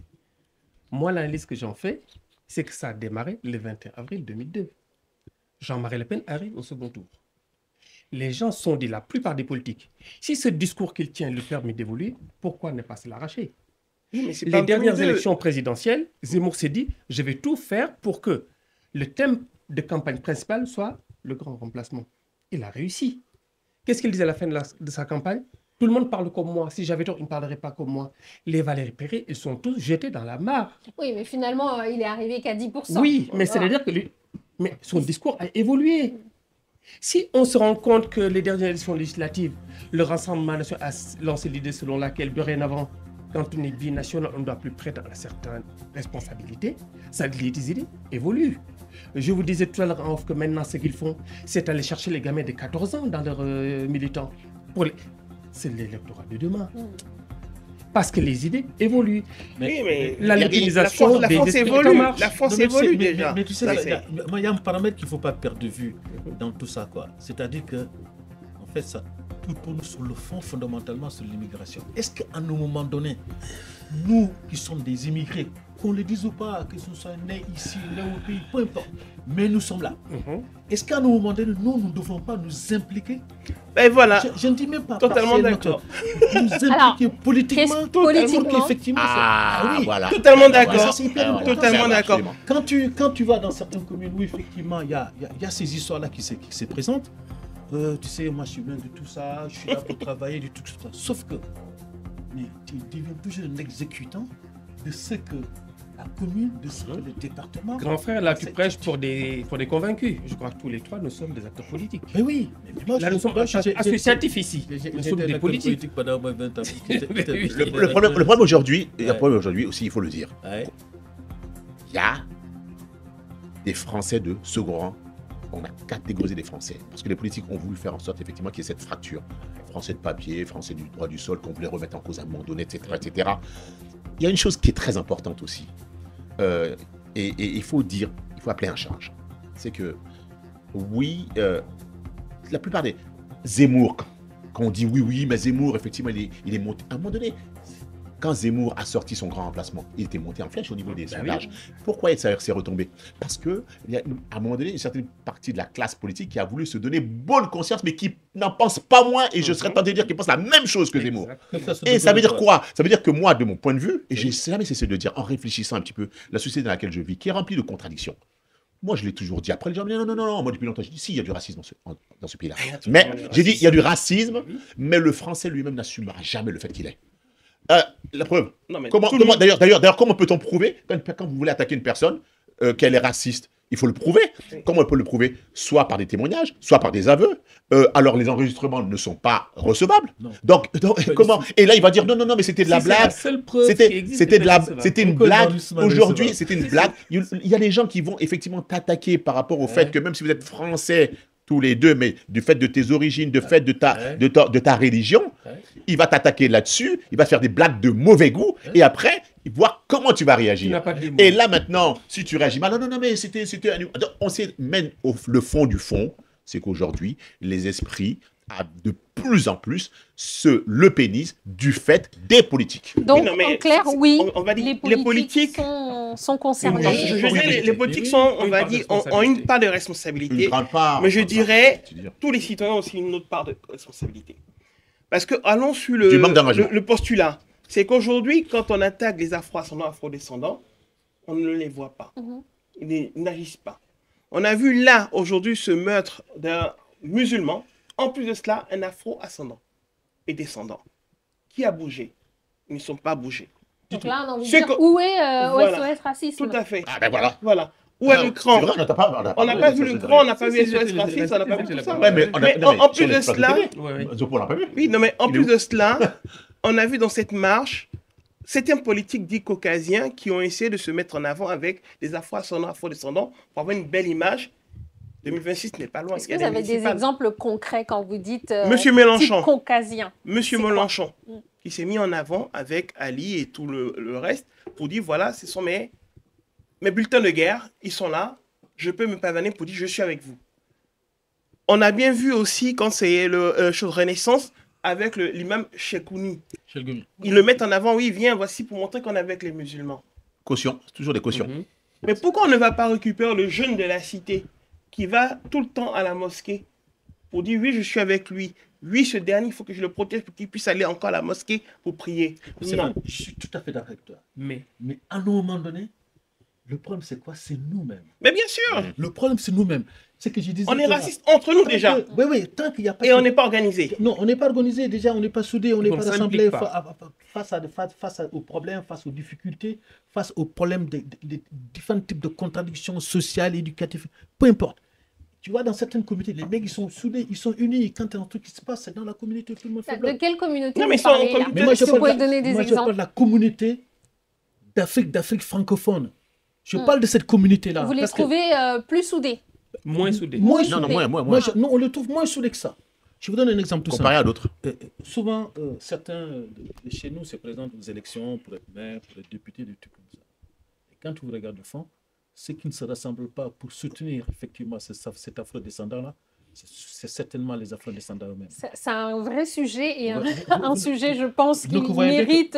Moi, l'analyse que j'en fais, c'est que ça a démarré le 21 avril 2002. Jean-Marie Le Pen arrive au second tour. Les gens sont dit, la plupart des politiques, si ce discours qu'il tient lui permet d'évoluer, pourquoi ne pas se l'arracher? Oui, mais c'est pas Les un dernières premier lieu. élections présidentielles, Zemmour s'est dit, je vais tout faire pour que le thème de campagne principal soit le grand remplacement. Il a réussi. Qu'est-ce qu'il disait à la fin de sa campagne? Tout le monde parle comme moi. Si j'avais tort, ils ne parleraient pas comme moi. Les Valérie Pécré, ils sont tous jetés dans la mare. Oui, mais finalement, il est arrivé qu'à 10%. Oui, mais Voilà. c'est-à-dire que mais son discours a évolué. Si on se rend compte que les dernières élections législatives, le Rassemblement national a lancé l'idée selon laquelle, dorénavant, quand on est binational, on ne doit plus prêter à certaines responsabilités, ça, les idées évoluent. Je vous disais tout à l'heure en off que maintenant, ce qu'ils font, c'est aller chercher les gamins de 14 ans dans leurs militants. C'est l'électorat de demain. Parce que les idées évoluent. Oui, mais La la latinisation France, la des France esprits évolue. en marche. La France Non, mais évolue mais- déjà. Mais tu sais, Ça, moi, il y a un paramètre qu'il ne faut pas perdre de vue dans tout ça, quoi. C'est-à-dire que, en fait, ça tout tourne sur le fond, fondamentalement, sur l'immigration. Est-ce qu'à un moment donné, nous qui sommes des immigrés, qu'on le dise ou pas, que ce soit né ici, né au pays, peu importe, mais nous sommes là. Est-ce qu'à un moment donné, nous ne devons pas nous impliquer? Ben voilà. Je ne dis même pas Totalement partiellement, d'accord. nous impliquer politiquement, politiquement. pour qu'effectivement, oui, voilà. Totalement ça, d'accord. c'est hyper important. Totalement d'accord. Absolument. Quand tu vas dans certaines communes où effectivement il y a ces histoires-là qui se présentent, tu sais, moi je suis loin de tout ça, je suis là pour travailler, de tout ça. Sauf que mais tu deviens toujours un exécutant de ce que la commune, de ce que le département. Grand frère, là, tu prêches pour des convaincus. Je crois que tous les trois, nous sommes des acteurs politiques. Mais oui, mais moi, Là, nous sommes associatifs ici. Nous sommes des politiques. Pendant 20 ans. Le problème aujourd'hui, aussi, il faut le dire, Ouais. il y a des Français de second rang. On a catégorisé des Français. Parce que les politiques ont voulu faire en sorte, effectivement, qu'il y ait cette fracture. Français de papier, Français du droit du sol, qu'on voulait remettre en cause à un moment donné, etc., etc. Il y a une chose qui est très importante aussi. Et il faut dire, il faut appeler un charge. C'est que, oui, la plupart des Zemmour, quand on dit oui, mais Zemmour, effectivement, il est monté. À un moment donné, quand Zemmour a sorti son grand remplacement, il était monté en flèche au niveau des sondages. Oui. Pourquoi ça s'est retombé? Parce qu'il y a, à un moment donné, une certaine partie de la classe politique qui a voulu se donner bonne conscience, mais qui n'en pense pas moins, et je serais tenté de dire qu'il pense la même chose que Zemmour. Et ça veut dire quoi? Ça veut dire que moi, de mon point de vue, et j'ai jamais cessé de le dire, en réfléchissant un petit peu, la société dans laquelle je vis, qui est remplie de contradictions. Moi, je l'ai toujours dit. Après, les gens me disent non. Moi, depuis longtemps, je dis si, il y a du racisme dans ce pays-là. Mais j'ai dit, il y a du racisme, mais le français lui-même n'assumera jamais le fait qu'il est. La preuve. Non, mais D'ailleurs, comment peut-on prouver quand vous voulez attaquer une personne qu'elle est raciste? Il faut le prouver. Comment on peut le prouver? Soit par des témoignages, soit par des aveux. Alors les enregistrements ne sont pas recevables. Non. Donc comment? Et là il va dire non, mais c'était de la blague. C'était une blague. Aujourd'hui, c'était une blague. Il y a des gens qui vont effectivement t'attaquer par rapport au fait que même si vous êtes français tous les deux, mais du fait de tes origines, du fait de ta religion, il va t'attaquer là-dessus, il va te faire des blagues de mauvais goût, et après, il va voir comment tu vas réagir. Et là maintenant, si tu réagis mal, non, mais c'était on sait même le fond du fond, c'est qu'aujourd'hui, les esprits de plus en plus le pénis du fait des politiques. Donc, Oui, non, mais en clair, oui, on va dire, les politiques sont concernés. Je dirais, les politiques sont, on va dire, ont une part de responsabilité. Une grande part. Mais je dirais, tous les citoyens ont aussi une autre part de responsabilité. Parce que, allons sur Du manque d'engagement. le postulat. C'est qu'aujourd'hui, quand on attaque les afro-ascendants, afro-descendants, on ne les voit pas. Ils n'agissent pas. On a vu là, aujourd'hui, ce meurtre d'un musulman. En plus de cela, un afro-ascendant et descendant. Qui a bougé? Ils ne sont pas bougés. Donc là, on a envie de dire où est SOS Racisme? Tout à fait. Ah ben voilà. Voilà. Où est le cran? C'est vrai, On n'a pas vu le cran, on n'a pas vu SOS Racisme, on n'a pas vu tout ça. Mais en plus de cela, oui, non, mais en plus de cela, on a vu dans cette marche certains politiques dits caucasiens qui ont essayé de se mettre en avant avec des afro-ascendants, afro-descendants pour avoir une belle image. 2026 n'est pas loin. Est-ce que vous avez des exemples concrets quand vous dites Monsieur Mélenchon, caucasien? Monsieur Mélenchon, qui s'est mis en avant avec Ali et tout le reste pour dire voilà, ce sont mes bulletins de guerre, ils sont là, je peux me pavaner pour dire je suis avec vous. On a bien vu aussi quand c'est le show de Renaissance avec l'imam Chekouni. Ils le mettent en avant, oui, viens, voici pour montrer qu'on est avec les musulmans. Caution, c'est toujours des cautions. Mais pourquoi on ne va pas récupérer le jeune de la cité qui va tout le temps à la mosquée pour dire oui, je suis avec lui. Oui, ce dernier, il faut que je le protège pour qu'il puisse aller encore à la mosquée pour prier. Non, je suis tout à fait d'accord avec toi. Mais à un moment donné, le problème c'est quoi? C'est nous-mêmes. Mais bien sûr. Le problème c'est nous-mêmes. C'est que je disais. On est raciste entre nous déjà. Oui, tant qu'il n'y a pas. Et on n'est pas organisé. Non, on n'est pas organisé. Déjà, on n'est pas soudé, on n'est pas rassemblé face aux problèmes, face aux difficultés, face aux problèmes de différents types de contradictions sociales, éducatives, peu importe. Tu vois, dans certaines communautés, les mecs, ils sont soudés, ils sont unis. Quand il y a un truc qui se passe, c'est dans la communauté, tout le monde fait bloc. De quelle communauté non, mais vous parlez, là? Mais moi, je pouvez donner des exemples? je parle de la communauté d'Afrique francophone. Je parle de cette communauté-là. Vous les trouvez plus soudés? Moins soudés. Moins soudés. Non, Non, on le trouve moins soudés que ça. Je vous donne un exemple tout simple. Comparé à d'autres. Souvent, certains de chez nous se présentent aux élections pour être maire, pour être député, des trucs comme ça. Et quand vous regardez le fond, ceux qui ne se rassemblent pas pour soutenir effectivement cet afro-descendant-là c'est certainement les afro-descendants eux-mêmes. C'est un vrai sujet et Ouais, un sujet, je pense, qui donc, vous voyez bien que- mérite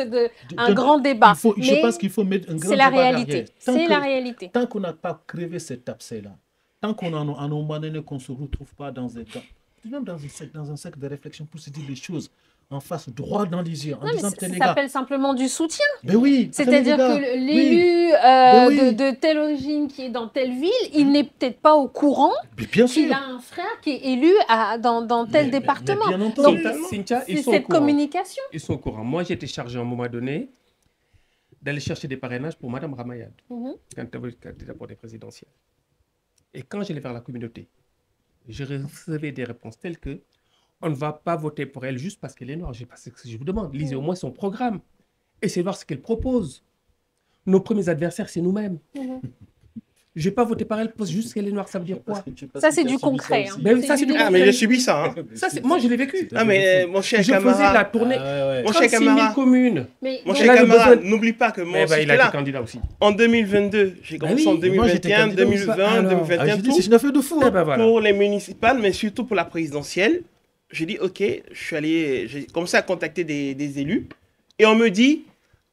un grand débat. Je Mais pense qu'il faut mettre un grand c'est la débat réalité. derrière. C'est la réalité. Tant qu'on n'a pas crevé cet abcès-là, tant qu'on a un moment donné qu'on ne se retrouve pas même dans un cercle de réflexion pour se dire les choses en face, droit dans les yeux, en Non, mais disant, ça les gars, s'appelle simplement du soutien. ben oui, C'est-à-dire attendez, que les gars, l'élu Ben oui. de telle origine qui est dans telle ville, il n'est peut-être pas au courant mais bien qu'il sûr, a un frère qui est élu dans tel département. bien Donc, entendu. Cynthia, c'est ils sont au cette courant. communication. Ils sont au courant. Moi, j'ai été chargé à un moment donné d'aller chercher des parrainages pour Madame Ramayad, Mhm. quand elle était candidate pour les présidentielles. Et quand j'allais vers la communauté, je recevais des réponses telles que on ne va pas voter pour elle juste parce qu'elle est noire. C'est ce que je vous demande. Lisez au moins son programme. Essayez de voir ce qu'elle propose. Nos premiers adversaires, c'est nous-mêmes. Mhm. Je ne vais pas voter par elle parce que juste qu'elle est noire, ça veut dire quoi? Ça, c'est du concret, hein. Ben oui, ça, c'est du Ah, concret. mais j'ai subi ça. Hein. Ça, moi, je l'ai vécu. Ah, mais mon cher Je faisais la camarade, tournée. Mon cher 36 000 camarade. communes. Mais mon donc, cher avait camarade, besoin- n'oublie pas que moi Mais aussi, il j'étais a été là. candidat aussi. En 2022, j'ai commencé en oui, moi, j'étais 2021, candidat aussi. 2020, Alors, 2021, tout. C'est une affaire de fou. Eh hein. ben voilà. Pour les municipales, mais surtout pour la présidentielle, j'ai dit, OK, j'ai commencé à contacter des élus. Et on me dit,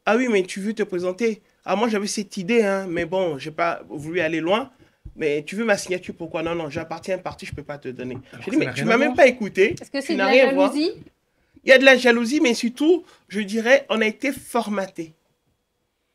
ah oui, mais tu veux te présenter? Ah, moi, j'avais cette idée, hein, mais bon, j'ai pas voulu aller loin. Mais tu veux ma signature, pourquoi? Non, j'appartiens à un parti, je peux pas te donner. J'ai dit, ça mais n'a tu rien m'as à même voir. pas écouté. est-ce que tu c'est de n'as la rien à voir. jalousie? Il y a de la jalousie, mais surtout, je dirais, on a été formaté.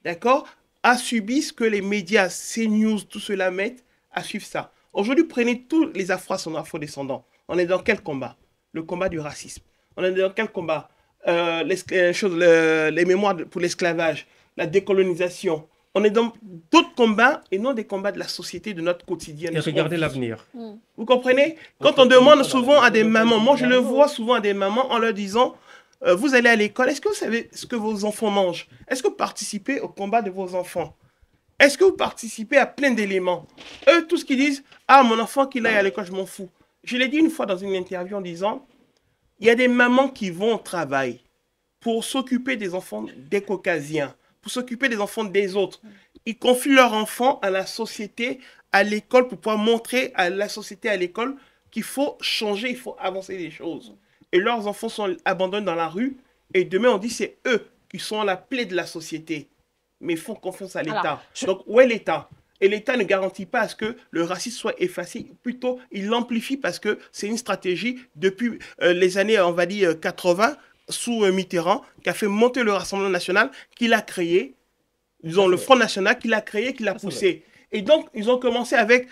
D'accord? À subir ce que les médias, CNews, tout cela mettent, à suivre ça. Aujourd'hui, prenez tous les afro-descendants. On est dans quel combat? Le combat du racisme. On est dans quel combat? Les mémoires pour l'esclavage, la décolonisation. On est dans d'autres combats et non des combats de la société, de notre quotidien. Et regardez l'avenir. Vous comprenez? Quand on demande souvent à des mamans, moi je le vois souvent à des mamans en leur disant, vous allez à l'école, est-ce que vous savez ce que vos enfants mangent? Est-ce que vous participez au combat de vos enfants? Est-ce que vous participez à plein d'éléments? Eux, tout ce qu'ils disent, ah, mon enfant qu'il aille à l'école, je m'en fous. Je l'ai dit une fois dans une interview en disant, il y a des mamans qui vont au travail pour s'occuper des enfants des Caucasiens, pour s'occuper des enfants des autres. Ils confient leurs enfants à la société, à l'école, pour pouvoir montrer à la société, à l'école, qu'il faut changer, il faut avancer les choses. Et leurs enfants sont abandonnés dans la rue, et demain on dit c'est eux qui sont la plaie de la société. Mais ils font confiance à l'État. Alors, Donc où est l'État? Et l'État ne garantit pas à ce que le racisme soit effacé. Plutôt, il l'amplifie parce que c'est une stratégie depuis les années, on va dire, 80, sous Mitterrand, qui a fait monter le Rassemblement national, qu'il a créé, disons le Front national, qu'il a créé, qu'il a poussé. Et donc, ils ont commencé avec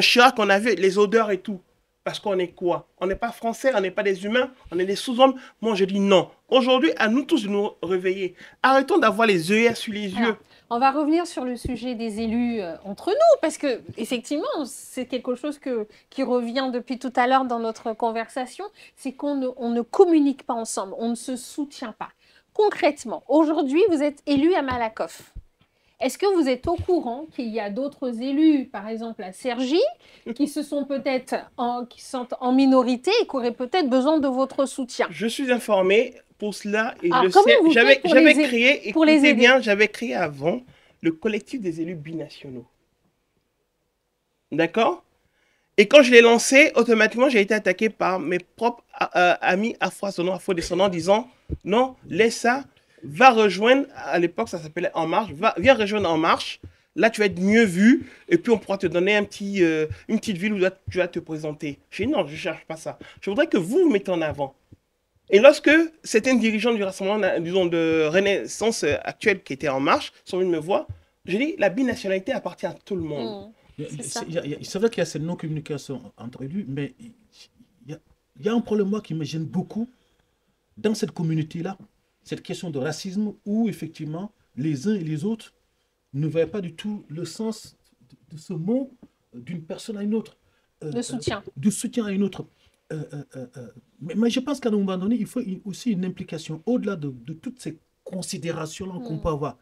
Chirac, on avait les odeurs et tout. Parce qu'on est quoi? On n'est pas français, on n'est pas des humains, on est des sous-hommes. Moi, je dis non. Aujourd'hui, à nous tous de nous réveiller. Arrêtons d'avoir les œillères sur les yeux. Alors, on va revenir sur le sujet des élus entre nous, parce que effectivement, c'est quelque chose qui revient depuis tout à l'heure dans notre conversation, c'est qu'on ne communique pas ensemble, on ne se soutient pas. Concrètement, aujourd'hui, vous êtes élu à Malakoff. Est-ce que vous êtes au courant qu'il y a d'autres élus, par exemple à Cergy, qui sont en minorité et qui auraient peut-être besoin de votre soutien? Je suis informé pour cela et Alors, je comment sais. vous faites pour J'avais les créé, pour les écoutez aider? bien, j'avais créé avant le collectif des élus binationaux. D'accord? Et quand je l'ai lancé, automatiquement, j'ai été attaqué par mes propres amis afro-descendants disant non, laisse ça, va rejoindre, à l'époque ça s'appelait En Marche, viens rejoindre En Marche, là tu vas être mieux vu et puis on pourra te donner une petite ville où tu vas te présenter. J'ai dit non, je ne cherche pas ça. Je voudrais que vous vous mettez en avant. Et lorsque certains dirigeants du Rassemblement, disons de Renaissance actuelle qui étaient En Marche, sont venus me voir, j'ai dit la binationalité appartient à tout le monde. C'est ça. C'est vrai qu'il y a cette non-communication entre élus, mais il y a un problème moi qui me gêne beaucoup dans cette communauté-là, cette question de racisme où effectivement les uns et les autres ne voient pas du tout le sens de ce mot d'une personne à une autre. De soutien. De soutien à une autre. Mais je pense qu'à un moment donné, il faut aussi une implication au-delà de toutes ces considérations-là qu'on peut avoir.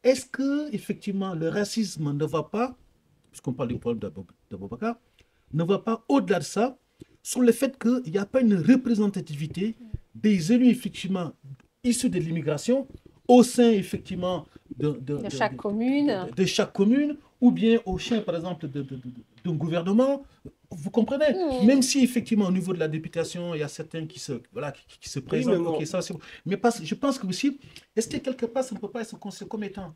Est-ce que effectivement le racisme ne va pas, puisqu'on parle du problème d'Aboubacar, ne va pas au-delà de ça, sur le fait qu'il n'y a pas une représentativité des élus effectivement issus de l'immigration au sein effectivement De chaque commune. de chaque commune, ou bien au chien, par exemple, d'un gouvernement. Vous comprenez? Même si effectivement au niveau de la députation, il y a certains qui se présentent. mais bon. Ok, ça, c'est bon. Mais je pense que aussi, est-ce que quelque part, ça ne peut pas être considéré comme étant,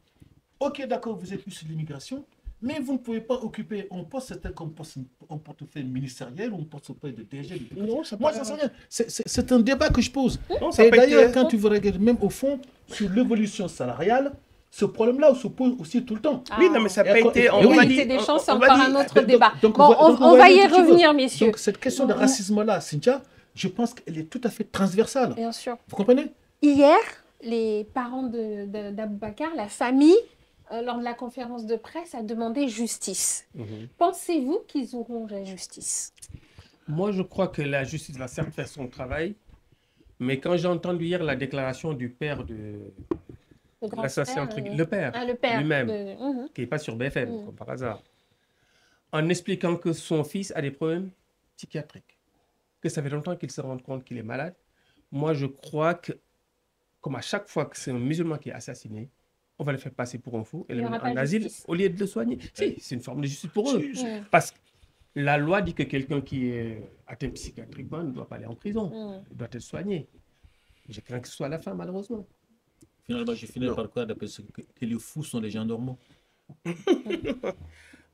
ok, d'accord, vous êtes plus sur l'immigration, mais vous ne pouvez pas occuper un poste, comme un portefeuille ministériel ou un portefeuille de DG. Non, ça Moi, ça sert à rien. C'est un débat que je pose. Non, ça Et peut être d'ailleurs, intéressant. quand tu veux regarder même au fond sur l'évolution salariale, ce problème-là se pose aussi tout le temps. Oui, non, mais ça n'a pas été... Égalité des chances, c'est on va encore dire- un autre Donc, débat. donc, Bon, on va y aller un petit peu. revenir, messieurs. Donc, cette question de racisme-là, Cynthia, je pense qu'elle est tout à fait transversale. Bien sûr. Vous comprenez? Hier, les parents d'Aboubacar, la famille, lors de la conférence de presse, a demandé justice. Pensez-vous qu'ils auront la justice? Moi, je crois que la justice va certes faire son travail, mais quand j'ai entendu hier la déclaration du père de Le grand l'assassin, frère, le père le père lui-même, de- qui n'est pas sur BFM, comme par hasard, en expliquant que son fils a des problèmes psychiatriques, que ça fait longtemps qu'il se rend compte qu'il est malade. Moi, je crois que, comme à chaque fois que c'est un musulman qui est assassiné, on va le faire passer pour un fou et Il le y aura mettre pas en de asile justice. au lieu de le soigner. Si, c'est une forme de justice pour eux. Parce que la loi dit que quelqu'un qui est atteint psychiatriquement ne doit pas aller en prison. Il doit être soigné. Je crains que ce soit la fin, malheureusement. Finalement, je finis par quoi d'après ce que les fous sont les gens normaux.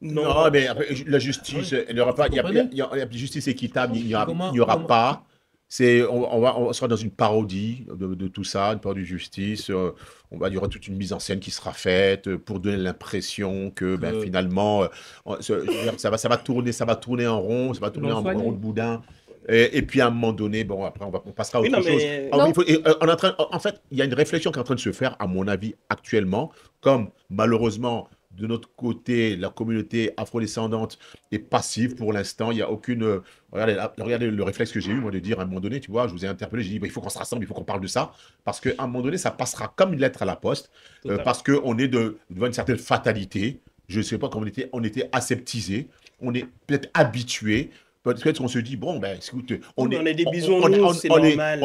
Non, mais après, la justice, il n'y aura pas, il y a justice équitable, il n'y aura pas. On sera dans une parodie de tout ça, une parodie de justice. Il y aura toute une mise en scène qui sera faite pour donner l'impression que finalement, ça va tourner en rond, ça va tourner en rond de boudin. Et puis à un moment donné, bon, après on passera à autre chose. En fait, il y a une réflexion qui est en train de se faire, à mon avis, actuellement, comme malheureusement, de notre côté, la communauté afrodescendante est passive pour l'instant. Il n'y a aucune... regardez le réflexe que j'ai eu, moi, de dire à un moment donné, tu vois, je vous ai interpellé, j'ai dit, il faut qu'on se rassemble, il faut qu'on parle de ça, parce qu'à un moment donné, ça passera comme une lettre à la poste, parce qu'on est devant une certaine fatalité. Je ne sais pas comment on était aseptisé, on est peut-être habitué. Peut-être qu'on se dit, bon, ben, écoute, on est des bisounours, c'est normal.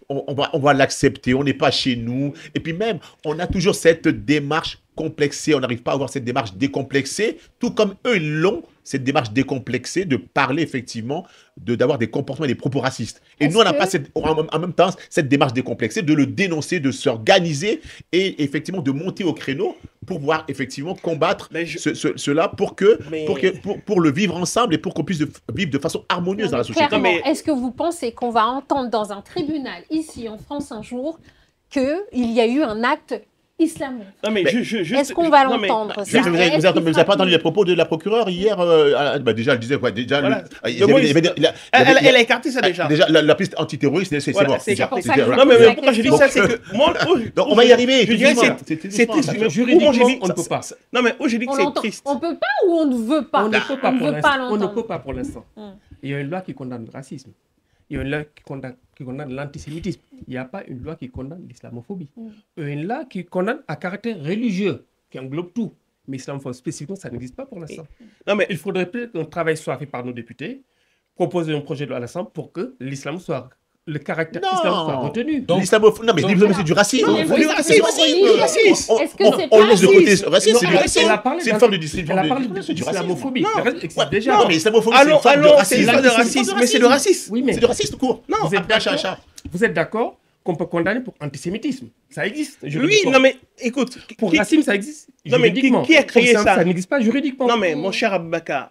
On va l'accepter, on n'est pas chez nous. Et puis même, on a toujours cette démarche complexée, on n'arrive pas à avoir cette démarche décomplexée, tout comme eux, ils l'ont, cette démarche décomplexée de parler effectivement, d'avoir des comportements et des propos racistes. Et nous, on n'a pas en même temps cette démarche décomplexée de le dénoncer, de s'organiser et effectivement de monter au créneau pour pouvoir effectivement combattre cela pour le vivre ensemble et pour qu'on puisse vivre de façon harmonieuse dans la société. Est-ce que vous pensez qu'on va entendre dans un tribunal, ici en France un jour, qu'il y a eu un acte islamo? Est-ce qu'on va l'entendre? Vous n'avez pas entendu les propos de la procureure hier? Déjà, elle disait quoi? Elle a écarté ça déjà. Déjà, la piste antiterroriste, c'est mort. Non, mais pourquoi je dis ça, c'est que moi, on va y arriver. Je dirais c'est triste. Juridiquement, on ne peut pas. Non, mais je dis que c'est triste. On peut pas ou on ne veut pas? On ne peut pas l'entendre. On ne peut pas pour l'instant. Il y a une loi qui condamne le racisme. Il y a une loi qui condamne l'antisémitisme. Il n'y a pas une loi qui condamne l'islamophobie. Il y a une loi qui condamne à caractère religieux, qui englobe tout. Mais l'islamophobie spécifiquement, ça n'existe pas pour l'instant. Non, mais il faudrait peut-être qu'un travail soit fait par nos députés, proposer un projet de loi à l'Assemblée pour que l'islam soit... Le caractère islam soit retenu. L'islamophobie, non, mais l'islamophobie, c'est du racisme. Est-ce que c'est on laisse de côté ce racisme, c'est du racisme. C'est une forme de l'islamophobie. Déjà, non, mais l'islamophobie, c'est une forme de racisme. Mais c'est de racisme. Oui, mais c'est de racisme court. Non, vous êtes d'accord qu'on peut condamner pour antisémitisme? Ça existe. Oui, non, mais écoute. Pour racisme, ça existe. Non, mais qui a créé ça? Ça n'existe pas juridiquement. Non, mais mon cher Aboubacar,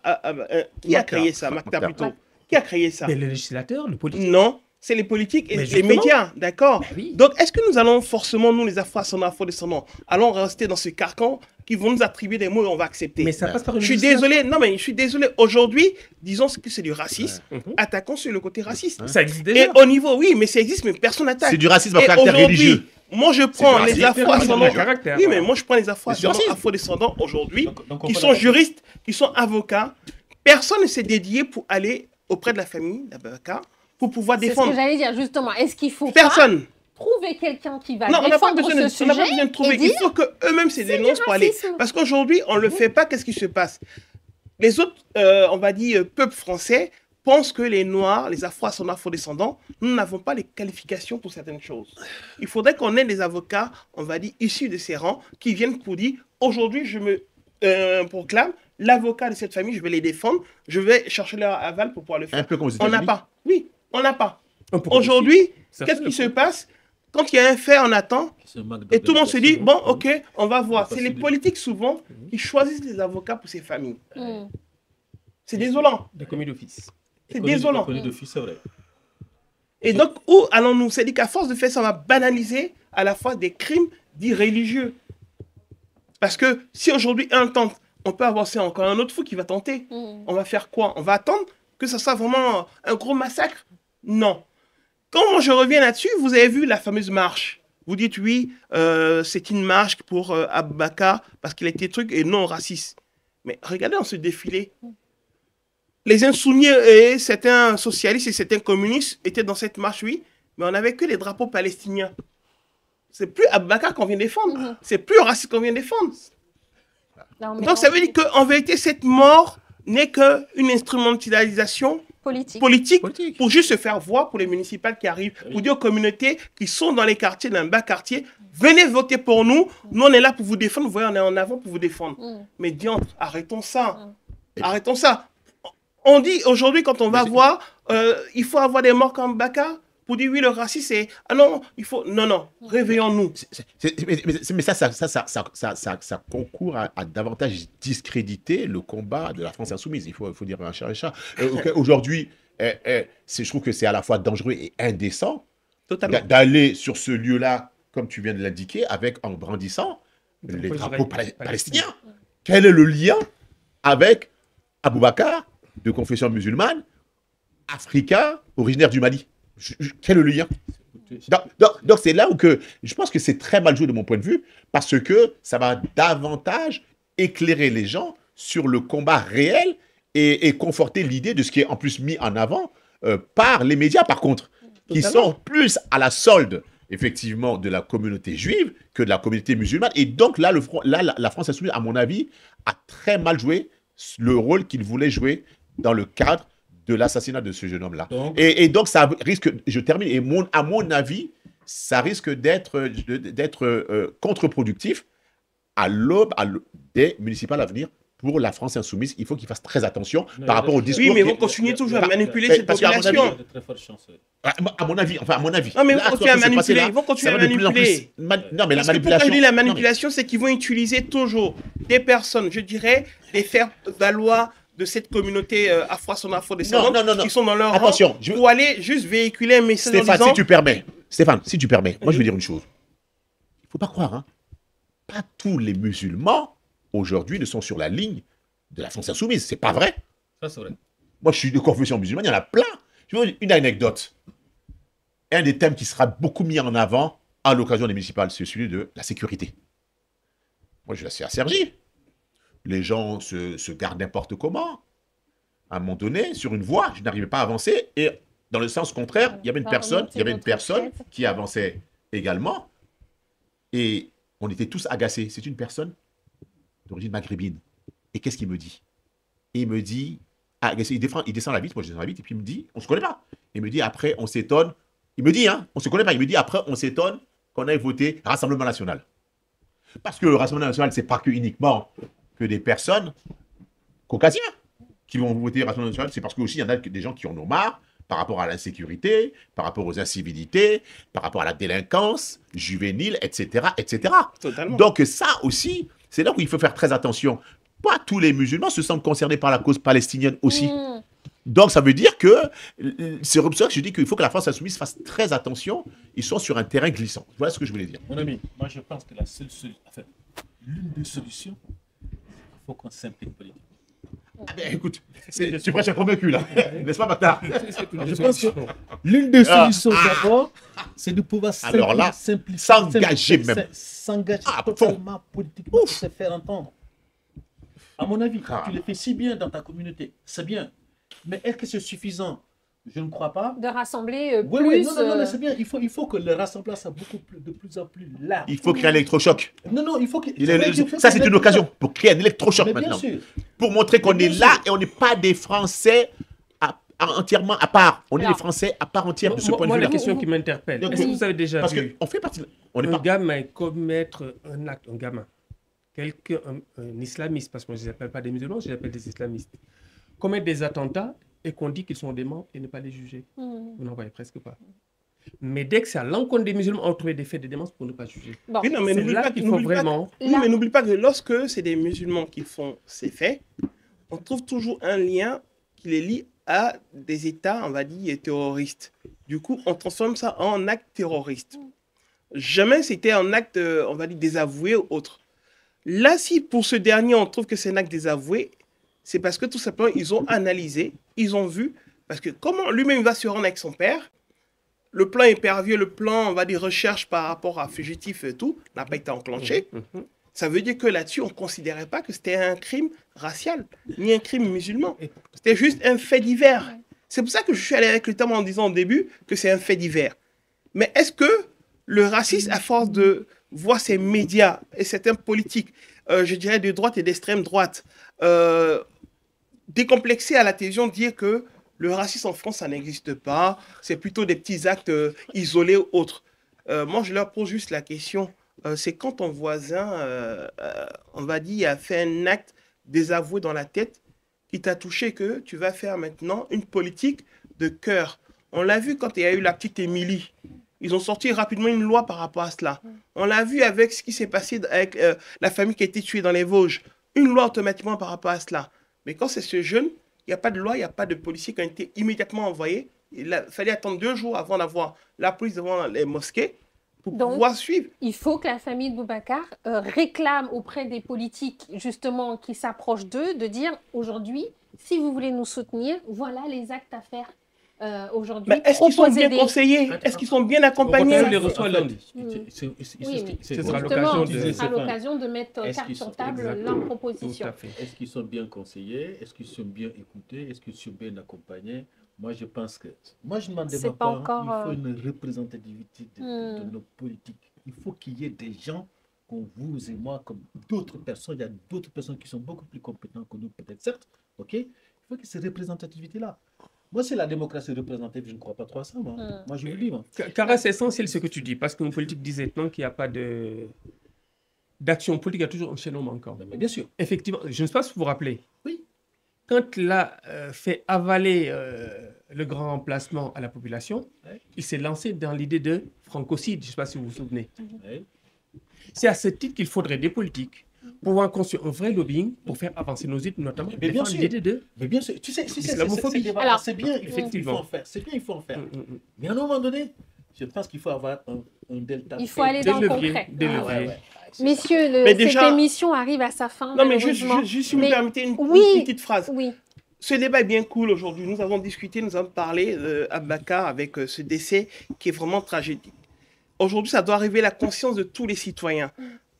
qui a créé ça? Maktar plutôt. Qui a créé ça? Le législateur, le politique. Non. C'est les politiques et les médias, d'accord? Oui. Donc, est-ce que nous allons forcément, nous, les afro-descendants, allons rester dans ce carcan qui vont nous attribuer des mots et on va accepter? Mais ça passe par une Je suis désolé, non, mais je suis désolé. Aujourd'hui, disons que c'est du racisme. Attaquons sur le côté raciste. Ça existe déjà. Et au niveau, oui, mais ça existe, mais personne n'attaque. C'est du racisme à caractère religieux. Moi, je prends les afro-descendants. Oui, mais moi, je prends les afro-descendants aujourd'hui, qui sont juristes, qui sont avocats. Personne ne s'est dédié pour aller auprès de la famille d'Aboubacar pour pouvoir défendre. C'est ce que j'allais dire, justement. Est-ce qu'il faut Personne. Trouver quelqu'un qui va défendre ce sujet? On n'a pas besoin de trouver. Il faut qu'eux-mêmes se dénoncent pour aller. Parce qu'aujourd'hui, on ne le fait pas. Qu'est-ce qui se passe? Les autres, on va dire, peuples français pensent que les Noirs, les afro-descendants, nous n'avons pas les qualifications pour certaines choses. Il faudrait qu'on ait des avocats, on va dire, issus de ces rangs, qui viennent pour dire, aujourd'hui, je me proclame, l'avocat de cette famille, je vais les défendre, je vais chercher leur aval pour pouvoir le faire. Un peu comme aux On n'a États-Unis. pas. Oui, on n'a pas. Pourquoi Aujourd'hui, Ça qu'est-ce fait qui se le passe quand il y a un fait, on attend Ce manque et tout le monde se dit, bon, d'organisation. ok, on va voir. Ça C'est les facilite. politiques souvent qui choisissent les avocats pour ces familles. Mm. C'est désolant. Des commis d'office. C'est désolant. Connu d'office, c'est vrai. Et donc, où allons-nous? C'est-à-dire qu'à force de faire ça, on va banaliser à la fois des crimes dits religieux. Parce que si aujourd'hui un tente, on peut avoir ça encore un autre fou qui va tenter. Mm. On va faire quoi? On va attendre que ça soit vraiment un gros massacre? Non. Quand je reviens là-dessus, vous avez vu la fameuse marche. Vous dites oui, c'est une marche pour Abubakar parce qu'il était truc et non raciste. Mais regardez dans ce défilé. Les insoumis et certains socialistes et certains communistes étaient dans cette marche, oui, mais on n'avait que les drapeaux palestiniens. C'est plus Abubakar qu'on vient défendre. Mhm. C'est plus raciste qu'on vient défendre. Non, mais Donc ça veut dire qu'en vérité, cette mort n'est qu'une instrumentalisation politique. politique Politique. pour juste se faire voir pour les municipales qui arrivent, pour dire aux communautés qui sont dans les quartiers, dans le bas quartier, venez voter pour nous, nous on est là pour vous défendre, vous voyez, on est en avant pour vous défendre. Mm. Mais diantre, arrêtons ça. Mm. Arrêtons ça. On dit aujourd'hui, quand on va voir, il faut avoir des morts comme Baka pour dire oui, le racisme, c'est. Ah non, il faut. Non, non, réveillons-nous. Mais ça concourt à davantage discréditer le combat de la France insoumise. Il faut dire un chat un chat. Aujourd'hui, je trouve que c'est à la fois dangereux et indécent Totalement. d'aller sur ce lieu-là, comme tu viens de l'indiquer, en brandissant les drapeaux palestiniens. palestiniens. Quel est le lien avec Abubakar, de confession musulmane, africain, originaire du Mali? Quel est le lien? Donc c'est là où je pense que c'est très mal joué de mon point de vue, parce que ça va davantage éclairer les gens sur le combat réel et conforter l'idée de ce qui est en plus mis en avant par les médias, par contre, qui Totalement. sont plus à la solde, effectivement, de la communauté juive que de la communauté musulmane. Et donc là, la France insoumise, à mon avis, a très mal joué le rôle qu'il voulait jouer dans le cadre de l'assassinat de ce jeune homme-là. Donc- Et donc, ça risque, je termine, et à mon avis, ça risque d'être contre-productif à l'aube des municipales à venir pour la France insoumise. Il faut qu'ils fassent très attention Non, par rapport au discours. Oui, mais ils qui- vont continuer toujours à manipuler Mais cette parce qu'à mon avis, population. De très fortes chances. oui. À mon avis, Non, mais ils Là, vont continuer à ce qui s'est passé manipuler. là, Ils vont continuer ça à va de plus en manipuler. plus non, mais la Parce que pourquoi manipulation. je dis la non, mais- manipulation, c'est qu'ils vont utiliser toujours des personnes, je dirais, des faire-valoir de cette communauté afro-descendante non. qui sont dans leur Attention, rang pour aller juste véhiculer un message en Stéphane, disant... si tu permets, moi je veux dire une chose. Il ne faut pas croire, hein. Pas tous les musulmans aujourd'hui ne sont sur la ligne de la France insoumise. C'est pas vrai. Ça, c'est vrai. Moi, je suis de confession musulmane, il y en a plein. Je veux une anecdote. Un des thèmes qui sera beaucoup mis en avant à l'occasion des municipales, c'est celui de la sécurité. Moi, je suis à Cergy. Les gens se gardent n'importe comment. À un moment donné, sur une voie, je n'arrivais pas à avancer. Et dans le sens contraire, il y avait une Va personne, remonter votre chaise. qui avançait également. Et on était tous agacés. C'est une personne d'origine maghrébine. Et qu'est-ce qu'il me dit? Il me dit, il descend la vitre, moi je descends la vitre, et puis il me dit, on se connaît pas. Il me dit, après, on s'étonne. Il me dit, hein, on se connaît pas. Il me dit, après, on s'étonne qu'on ait voté Rassemblement National. Parce que le Rassemblement National, c'est pas que uniquement que des personnes caucasiens qui vont voter Rassemblement National, c'est parce que aussi il y en a des gens qui en ont marre par rapport à l'insécurité, par rapport aux incivilités, par rapport à la délinquance juvénile, etc., etc. Totalement. Donc ça aussi, c'est là où il faut faire très attention. Pas tous les musulmans se sentent concernés par la cause palestinienne aussi. Mm. Donc ça veut dire que, c'est pour ça que je dis qu'il faut que la France insoumise fasse très attention. Ils sont sur un terrain glissant. Voilà ce que je voulais dire. Mon ami, moi je pense que la seule solution, enfin, l'une des solutions, il faut qu'on s'implique politiquement. Ah ben, écoute, tu prêches un convaincu là, n'est-ce pas, Bâtard? Je pense que l'une des solutions d'abord, c'est de pouvoir Alors là, s'engager même. S'engager À fond. totalement politiquement pour se faire entendre. À mon avis, tu le fais si bien dans ta communauté, c'est bien. Mais est-ce que c'est suffisant? Je ne crois pas. De rassembler Oui, plus. oui, non, mais c'est bien. Il faut que le rassemblement soit de plus en plus large. Il faut créer un électrochoc. Non, il faut que. Ça, c'est une occasion pour créer un électrochoc Mais bien maintenant. sûr. Pour montrer qu'on Mais est bien là sûr. et on n'est pas des Français entièrement à part. On est Alors, des Français à part entière de ce point de Moi, la vue-là. question qui m'interpelle, Donc, est-ce que vous avez déjà Parce vu qu'on fait partie. On n'est un pas. gamin commettre un acte, un gamin, un islamiste, parce que moi je ne les appelle pas des musulmans, je les appelle des islamistes, commettent des attentats et qu'on dit qu'ils sont déments et ne pas les juger. Vous n'en voyez presque pas. Mais dès que c'est à l'encontre des musulmans, on trouve des faits de démence pour ne pas juger. Bon. Oui, non, mais C'est n'oublie là pas qu'il qu'il faut vraiment... Oui, mais n'oublie pas que lorsque c'est des musulmans qui font ces faits, on trouve toujours un lien qui les lie à des États, on va dire, terroristes. Du coup, on transforme ça en acte terroriste. Jamais c'était un acte, on va dire, désavoué ou autre. Là, si pour ce dernier, on trouve que c'est un acte désavoué, c'est parce que tout simplement, ils ont analysé, ils ont vu, parce que comment lui-même va se rendre avec son père, le plan épervier, le plan, on va dire, recherche par rapport à fugitif et tout, n'a pas été enclenché. Ça veut dire que là-dessus, on ne considérait pas que c'était un crime racial, ni un crime musulman. C'était juste un fait divers. C'est pour ça que je suis allé avec le terme en disant au début que c'est un fait divers. Mais est-ce que le racisme, à force de voir ces médias et certains politiques, je dirais de droite et d'extrême droite, décomplexés à la télévision, dire que le racisme en France, ça n'existe pas, c'est plutôt des petits actes isolés ou autres. Moi, je leur pose juste la question, c'est quand ton voisin, on va dire, a fait un acte désavoué dans la tête, qui t'a touché, que tu vas faire maintenant une politique de cœur. On l'a vu quand il y a eu la petite Émilie. Ils ont sorti rapidement une loi par rapport à cela. On l'a vu avec ce qui s'est passé avec la famille qui a été tuée dans les Vosges. Une loi automatiquement par rapport à cela. Mais quand c'est ce jeune, il n'y a pas de loi, il n'y a pas de policiers qui ont été immédiatement envoyés. Il a fallu attendre 2 jours avant d'avoir la police devant les mosquées pour pouvoir suivre. Il faut que la famille de Boubacar réclame auprès des politiques, justement, qui s'approchent d'eux, de dire aujourd'hui, si vous voulez nous soutenir, voilà les actes à faire aujourd'hui. Mais est-ce qu'ils sont bien conseillés? Est-ce qu'ils sont bien accompagnés? On les reçoit lundi. Ce sera l'occasion de mettre carte sur table leurs propositions. Est-ce qu'ils sont bien conseillés? Est-ce qu'ils sont bien écoutés? Est-ce qu'ils sont bien accompagnés? Moi, je pense que... Moi, je ne m'en demande pas. Encore, il faut une représentativité de nos politiques. Il faut qu'il y ait des gens comme vous et moi, comme d'autres personnes. Il y a d'autres personnes qui sont beaucoup plus compétentes que nous, peut-être, certes. OK? Il faut qu'il y ait cette représentativité-là. Moi, c'est la démocratie représentative. Je ne crois pas trop à ça, moi. Moi, je vous le dis, moi. Car c'est essentiel ce que tu dis, parce que nos politiques disent maintenant qu'il n'y a pas d'action politique, il y a toujours un chaînon manquant. Mais bien sûr. Effectivement, je ne sais pas si vous vous rappelez. Oui. Quand il a fait avaler le grand remplacement à la population, il s'est lancé dans l'idée de francocide. Je ne sais pas si vous vous souvenez. C'est à ce titre qu'il faudrait des politiques pour pouvoir construire un vrai lobbying pour faire avancer nos idées, notamment mais bien sûr. l'idée de... Mais bien sûr, tu sais, l'islamophobie. Alors, c'est bien, effectivement. il faut en faire. C'est bien, il faut en faire. Mais à un moment donné, je pense qu'il faut avoir un delta. Il faut aller dans le concret. Messieurs, cette émission arrive à sa fin. Non, mais juste si vous me permettez une petite phrase. Oui. Ce débat est bien cool aujourd'hui. Nous avons discuté, nous avons parlé à Boubacar avec ce décès qui est vraiment tragédique. Aujourd'hui, ça doit arriver à la conscience de tous les citoyens.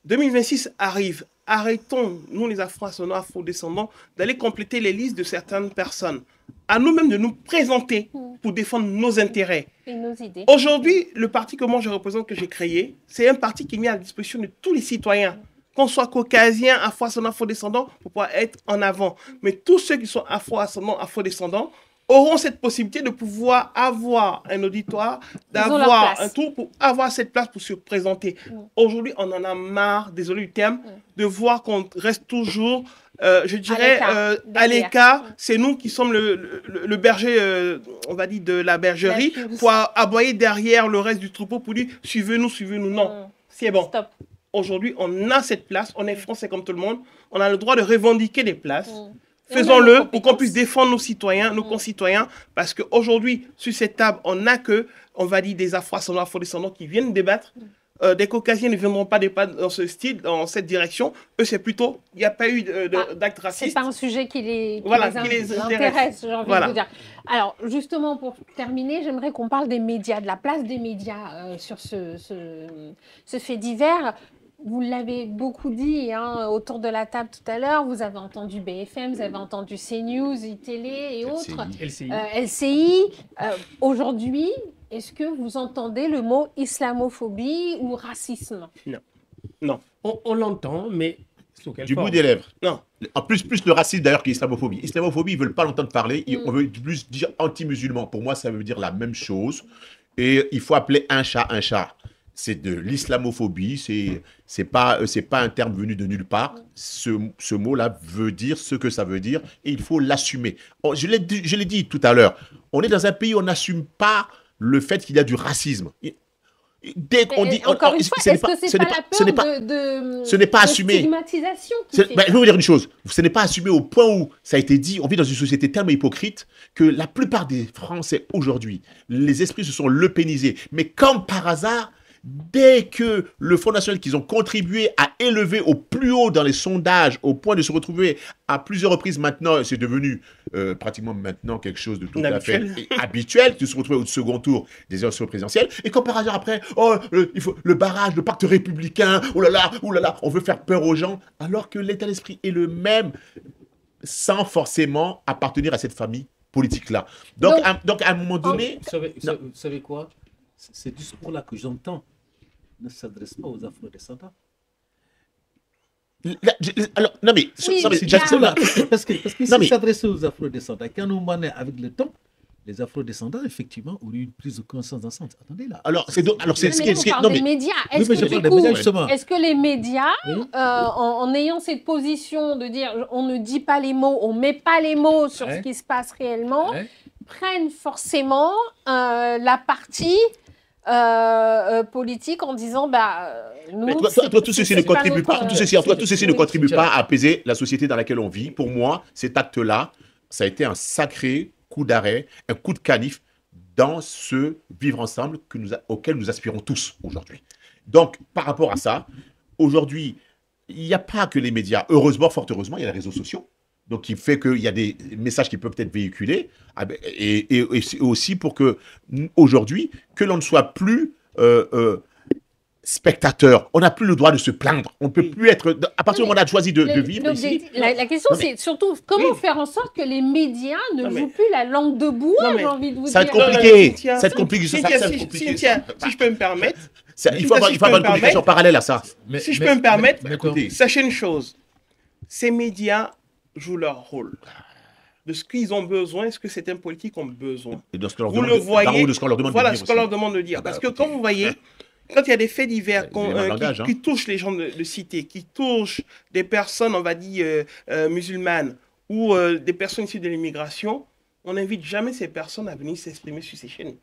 2026 arrive. Arrêtons, nous les Afro-Ascendants, Afro-descendants, d'aller compléter les listes de certaines personnes. À nous-mêmes de nous présenter pour défendre nos intérêts. Et nos idées. Aujourd'hui, le parti que moi je représente, que j'ai créé, c'est un parti qui est mis à la disposition de tous les citoyens. Qu'on soit caucasien, Afro-Ascendant, Afro-descendant, pour pouvoir être en avant. Mais tous ceux qui sont Afro-Ascendants, Afro-descendants, auront cette possibilité de pouvoir avoir un auditoire, d'avoir un tour pour avoir cette place pour se présenter. Aujourd'hui, on en a marre, désolé du terme, de voir qu'on reste toujours, je dirais, à l'écart. C'est nous qui sommes le berger, on va dire, de la bergerie, pour aboyer derrière le reste du troupeau pour dire suivez-nous, suivez-nous. Non, c'est bon. Stop. Aujourd'hui, on a cette place, on est français comme tout le monde, on a le droit de revendiquer des places. Faisons-le pour qu'on puisse défendre nos citoyens, nos concitoyens, parce qu'aujourd'hui, sur cette table, on n'a que, on va dire, des Afro-Ascendants, Afro-descendants qui viennent débattre. Des Caucasiens ne viendront pas débattre dans ce style, dans cette direction. Eux, c'est plutôt, il n'y a pas eu d'acte raciste. C'est pas un sujet qui les intéresse, j'ai envie de vous dire. Alors, justement, pour terminer, j'aimerais qu'on parle des médias, de la place des médias sur ce fait divers. Vous l'avez beaucoup dit autour de la table tout à l'heure. Vous avez entendu BFM, vous avez entendu CNews, iTélé et autres. LCI. Aujourd'hui, est-ce que vous entendez le mot islamophobie ou racisme? Non. On l'entend, mais sous quelle du forme? bout des lèvres. Non. En plus le racisme d'ailleurs que l'islamophobie. Islamophobie, ils ne veulent pas l'entendre parler. On veut plus dire anti-musulman. Pour moi, ça veut dire la même chose. Et il faut appeler un chat un chat. c'est de l'islamophobie, c'est pas un terme venu de nulle part. Ce mot-là veut dire ce que ça veut dire et il faut l'assumer. Je l'ai dit tout à l'heure, on est dans un pays où on n'assume pas le fait qu'il y a du racisme. Dès qu'on dit... Encore une fois, est-ce que c'est pas la peur ce n'est pas assumé. Stigmatisation Je vais vous dire une chose, ce n'est pas assumé au point où ça a été dit, on vit dans une société tellement hypocrite que la plupart des Français aujourd'hui, les esprits se sont lepénisés. Mais comme par hasard, dès que le Front National qu'ils ont contribué à élever au plus haut dans les sondages, au point de se retrouver à plusieurs reprises maintenant, c'est devenu pratiquement maintenant quelque chose de tout à fait habituel, de se retrouver au second tour des élections présidentielles, et comme par hasard après, il faut le barrage, le pacte républicain, oh là là, on veut faire peur aux gens, alors que l'état d'esprit est le même, sans forcément appartenir à cette famille politique-là. Donc, à un moment donné... Vous savez quoi? Ces discours-là que j'entends ne s'adressent pas aux afro-descendants. Alors, non mais... Oui, parce que si s'adressait aux afro-descendants, quand on manait avec le temps, les afro-descendants, effectivement, auraient eu une prise de conscience ensemble. Attendez là. Alors, c'est ce qui est... Non, mais des médias. Est-ce que les médias, oui. en ayant cette position de dire on ne dit pas les mots, on ne met pas les mots sur ce qui se passe réellement, prennent forcément la partie politique en disant nous, tout ceci ne contribue pas, tout ceci ne contribue pas à apaiser la société dans laquelle on vit. Pour moi, cet acte-là, ça a été un sacré coup d'arrêt, un coup de canif dans ce vivre ensemble auquel nous aspirons tous aujourd'hui. Donc, par rapport à ça, aujourd'hui, il n'y a pas que les médias. Heureusement, fort heureusement, il y a les réseaux sociaux. Donc, qui fait qu'il y a des messages qui peuvent être véhiculés. Et aussi pour que, aujourd'hui, que l'on ne soit plus spectateur. On n'a plus le droit de se plaindre. On ne peut plus être... À partir du moment où on a choisi de vivre ici... La question, c'est surtout comment faire en sorte que les médias ne jouent plus la langue debout, j'ai envie de vous dire. Ça va être compliqué. Ça va être compliqué. Cynthia, si je peux me permettre... Il faut avoir une communication parallèle à ça. Si je peux me permettre, sachez une chose. Ces médias jouent leur rôle. De ce qu'ils ont besoin, ce que certains politiques ont besoin. Et de ce que leur vous le voyez, voilà ce qu'on leur demande de dire. Parce que quand vous voyez, quand il y a des faits divers qui touchent les gens de cité, qui touchent des personnes, on va dire, musulmanes, ou des personnes issues de l'immigration, on n'invite jamais ces personnes à venir s'exprimer sur ces chaînes.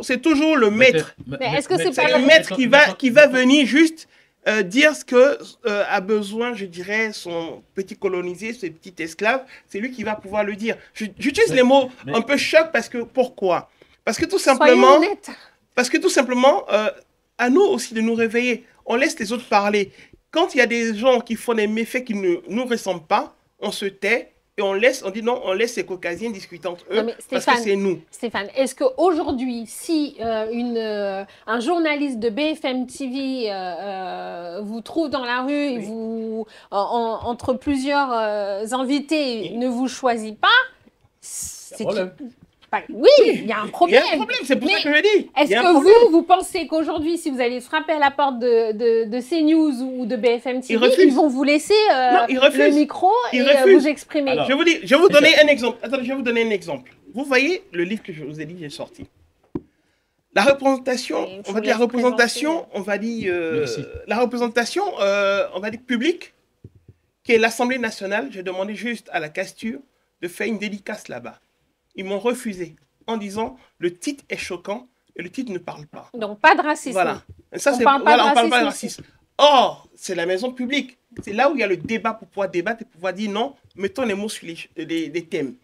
C'est toujours le maître. Mais est-ce que c'est pas le maître qui va venir juste dire ce que a besoin, je dirais, son petit colonisé, ses petits esclaves, c'est lui qui va pouvoir le dire. J'utilise les mots un peu choc parce que pourquoi? Parce que tout simplement, à nous aussi de nous réveiller. On laisse les autres parler. Quand il y a des gens qui font des méfaits qui ne nous ressemblent pas, on se tait. Et on dit non, on laisse ces caucasiens discuter entre eux parce que c'est nous. Stéphane, est-ce qu'aujourd'hui, si un journaliste de BFM TV vous trouve dans la rue et entre plusieurs invités ne vous choisit pas, c'est oui, il y a un problème. Il y a un problème, c'est pour ça que je dis. Est-ce que vous pensez qu'aujourd'hui, si vous allez frapper à la porte de CNews ou de BFM TV, ils vont vous laisser le micro et vous exprimer? Alors, je vais vous donner un exemple. Attendez, je vais vous donner un exemple. Vous voyez le livre que je vous ai dit, j'ai sorti. La représentation, on va dire la représentation publique, qui est l'Assemblée nationale. J'ai demandé juste à la Casture de faire une dédicace là-bas. Ils m'ont refusé en disant le titre est choquant et le titre ne parle pas. Donc pas de racisme. Voilà. Ça, on parle pas de racisme. Or, c'est la maison publique. C'est là où il y a le débat pour pouvoir débattre et pouvoir dire non, mettons les mots sur les thèmes.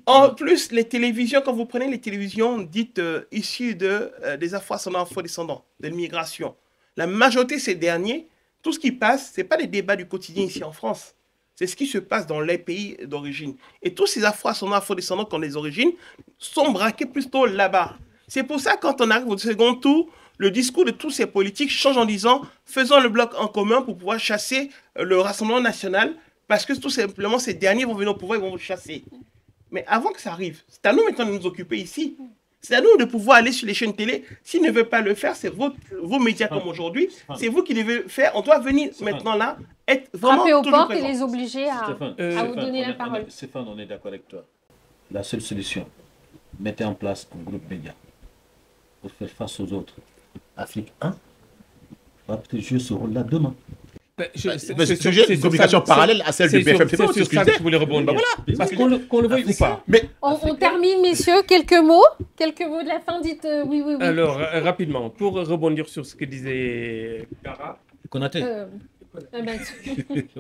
En plus, les télévisions, quand vous prenez les télévisions dites issues des afro-descendants, de l'immigration, la majorité de ces derniers, tout ce qui passe, ce n'est pas les débats du quotidien ici en France. C'est ce qui se passe dans les pays d'origine. Et tous ces afro-descendants qui ont des origines sont braqués plutôt là-bas. C'est pour ça, quand on arrive au second tour, le discours de tous ces politiques change en disant « faisons le bloc en commun pour pouvoir chasser le Rassemblement national » parce que tout simplement, ces derniers vont venir au pouvoir et vont vous chasser. Mais avant que ça arrive, c'est à nous maintenant de nous occuper ici. C'est à nous de pouvoir aller sur les chaînes télé. S'ils ne veulent pas le faire, c'est vos médias comme aujourd'hui. C'est vous qui devez le faire. On doit venir maintenant là, être vraiment frapper aux toujours portes présent. et les obliger à vous donner la parole. Stéphane, on est d'accord avec toi. La seule solution, mettez en place un groupe média pour faire face aux autres. Afrique 1 va peut-être jouer ce rôle-là demain. C'est une communication parallèle à celle de BFM TV. C'est ça que je voulais rebondir. Voilà. Parce qu'on le veuille ou pas. Mais On termine, messieurs. Quelques mots de la fin. Dites oui, oui, oui. Alors, rapidement, pour rebondir sur ce que disait Cara. Konaté.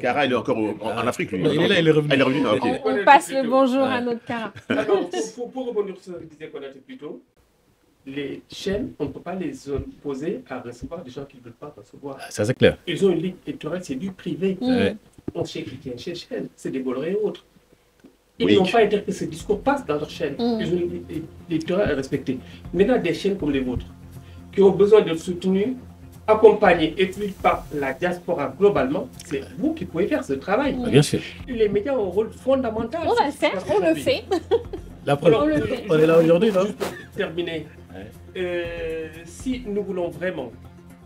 Cara, il est encore en Afrique, lui. Il est là, il est revenu. Elle est revenue, ok. On passe le bonjour à notre Cara. Alors, pour rebondir sur ce que disait Konaté plus tôt, les chaînes, on ne peut pas les opposer à recevoir des gens qui ne veulent pas recevoir. Ça, c'est clair. Ils ont une ligne éditoriale, c'est du privé. Ouais. On sait qui tient chez chaîne, c'est des Bolloré et autres. Ils Oui. n'ont pas intérêt que ce discours passe dans leur chaîne. Ils ont une ligne éditoriale à respecter. Maintenant, des chaînes comme les vôtres, qui ont besoin d'être soutenues, accompagnées et suivies par la diaspora globalement, c'est vous qui pouvez faire ce travail. Bien sûr. Les médias ont un rôle fondamental. On va le faire, on le fait. La preuve, On le fait. on est là aujourd'hui, non? Juste pour terminer, si nous voulons vraiment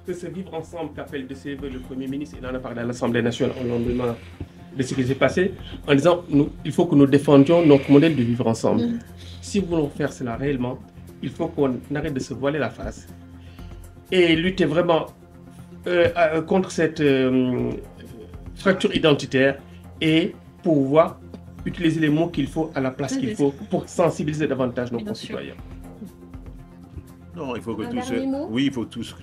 que ce vivre ensemble qu'appelle de ses voeux le Premier ministre, il en a parlé à l'Assemblée nationale au lendemain de ce qui s'est passé, en disant il faut que nous défendions notre modèle de vivre ensemble. Si nous voulons faire cela réellement, il faut qu'on arrête de se voiler la face et lutter vraiment contre cette fracture identitaire et pouvoir utiliser les mots qu'il faut à la place qu'il faut pour sensibiliser davantage nos concitoyens. Non, il faut que Un tous. dernier mot Oui, il faut tous.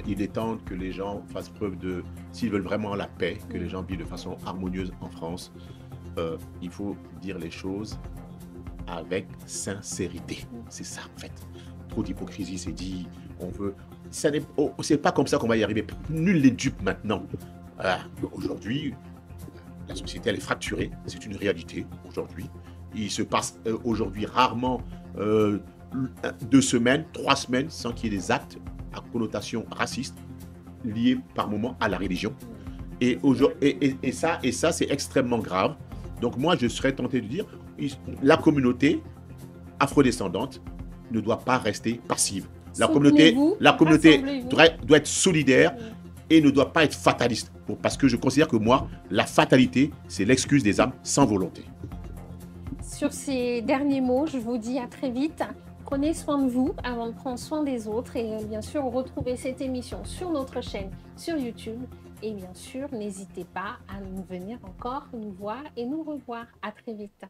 Il est temps que les gens fassent preuve de. S'ils veulent vraiment la paix, que les gens vivent de façon harmonieuse en France, il faut dire les choses avec sincérité. C'est ça, en fait. Trop d'hypocrisie, c'est dit. On veut. C'est pas comme ça qu'on va y arriver. Nul n'est dupe maintenant. Voilà. Aujourd'hui, la société, elle est fracturée. C'est une réalité aujourd'hui. Il se passe aujourd'hui rarement 2 semaines, 3 semaines sans qu'il y ait des actes à connotation raciste liés par moment à la religion. Et ça, c'est extrêmement grave. Donc moi, je serais tenté de dire, la communauté afrodescendante ne doit pas rester passive. La communauté doit être solidaire et ne doit pas être fataliste. Parce que je considère que moi, la fatalité, c'est l'excuse des âmes sans volonté. Sur ces derniers mots, je vous dis à très vite. Prenez soin de vous avant de prendre soin des autres et bien sûr, retrouvez cette émission sur notre chaîne sur YouTube. Et bien sûr, n'hésitez pas à venir encore nous voir et nous revoir. À très vite.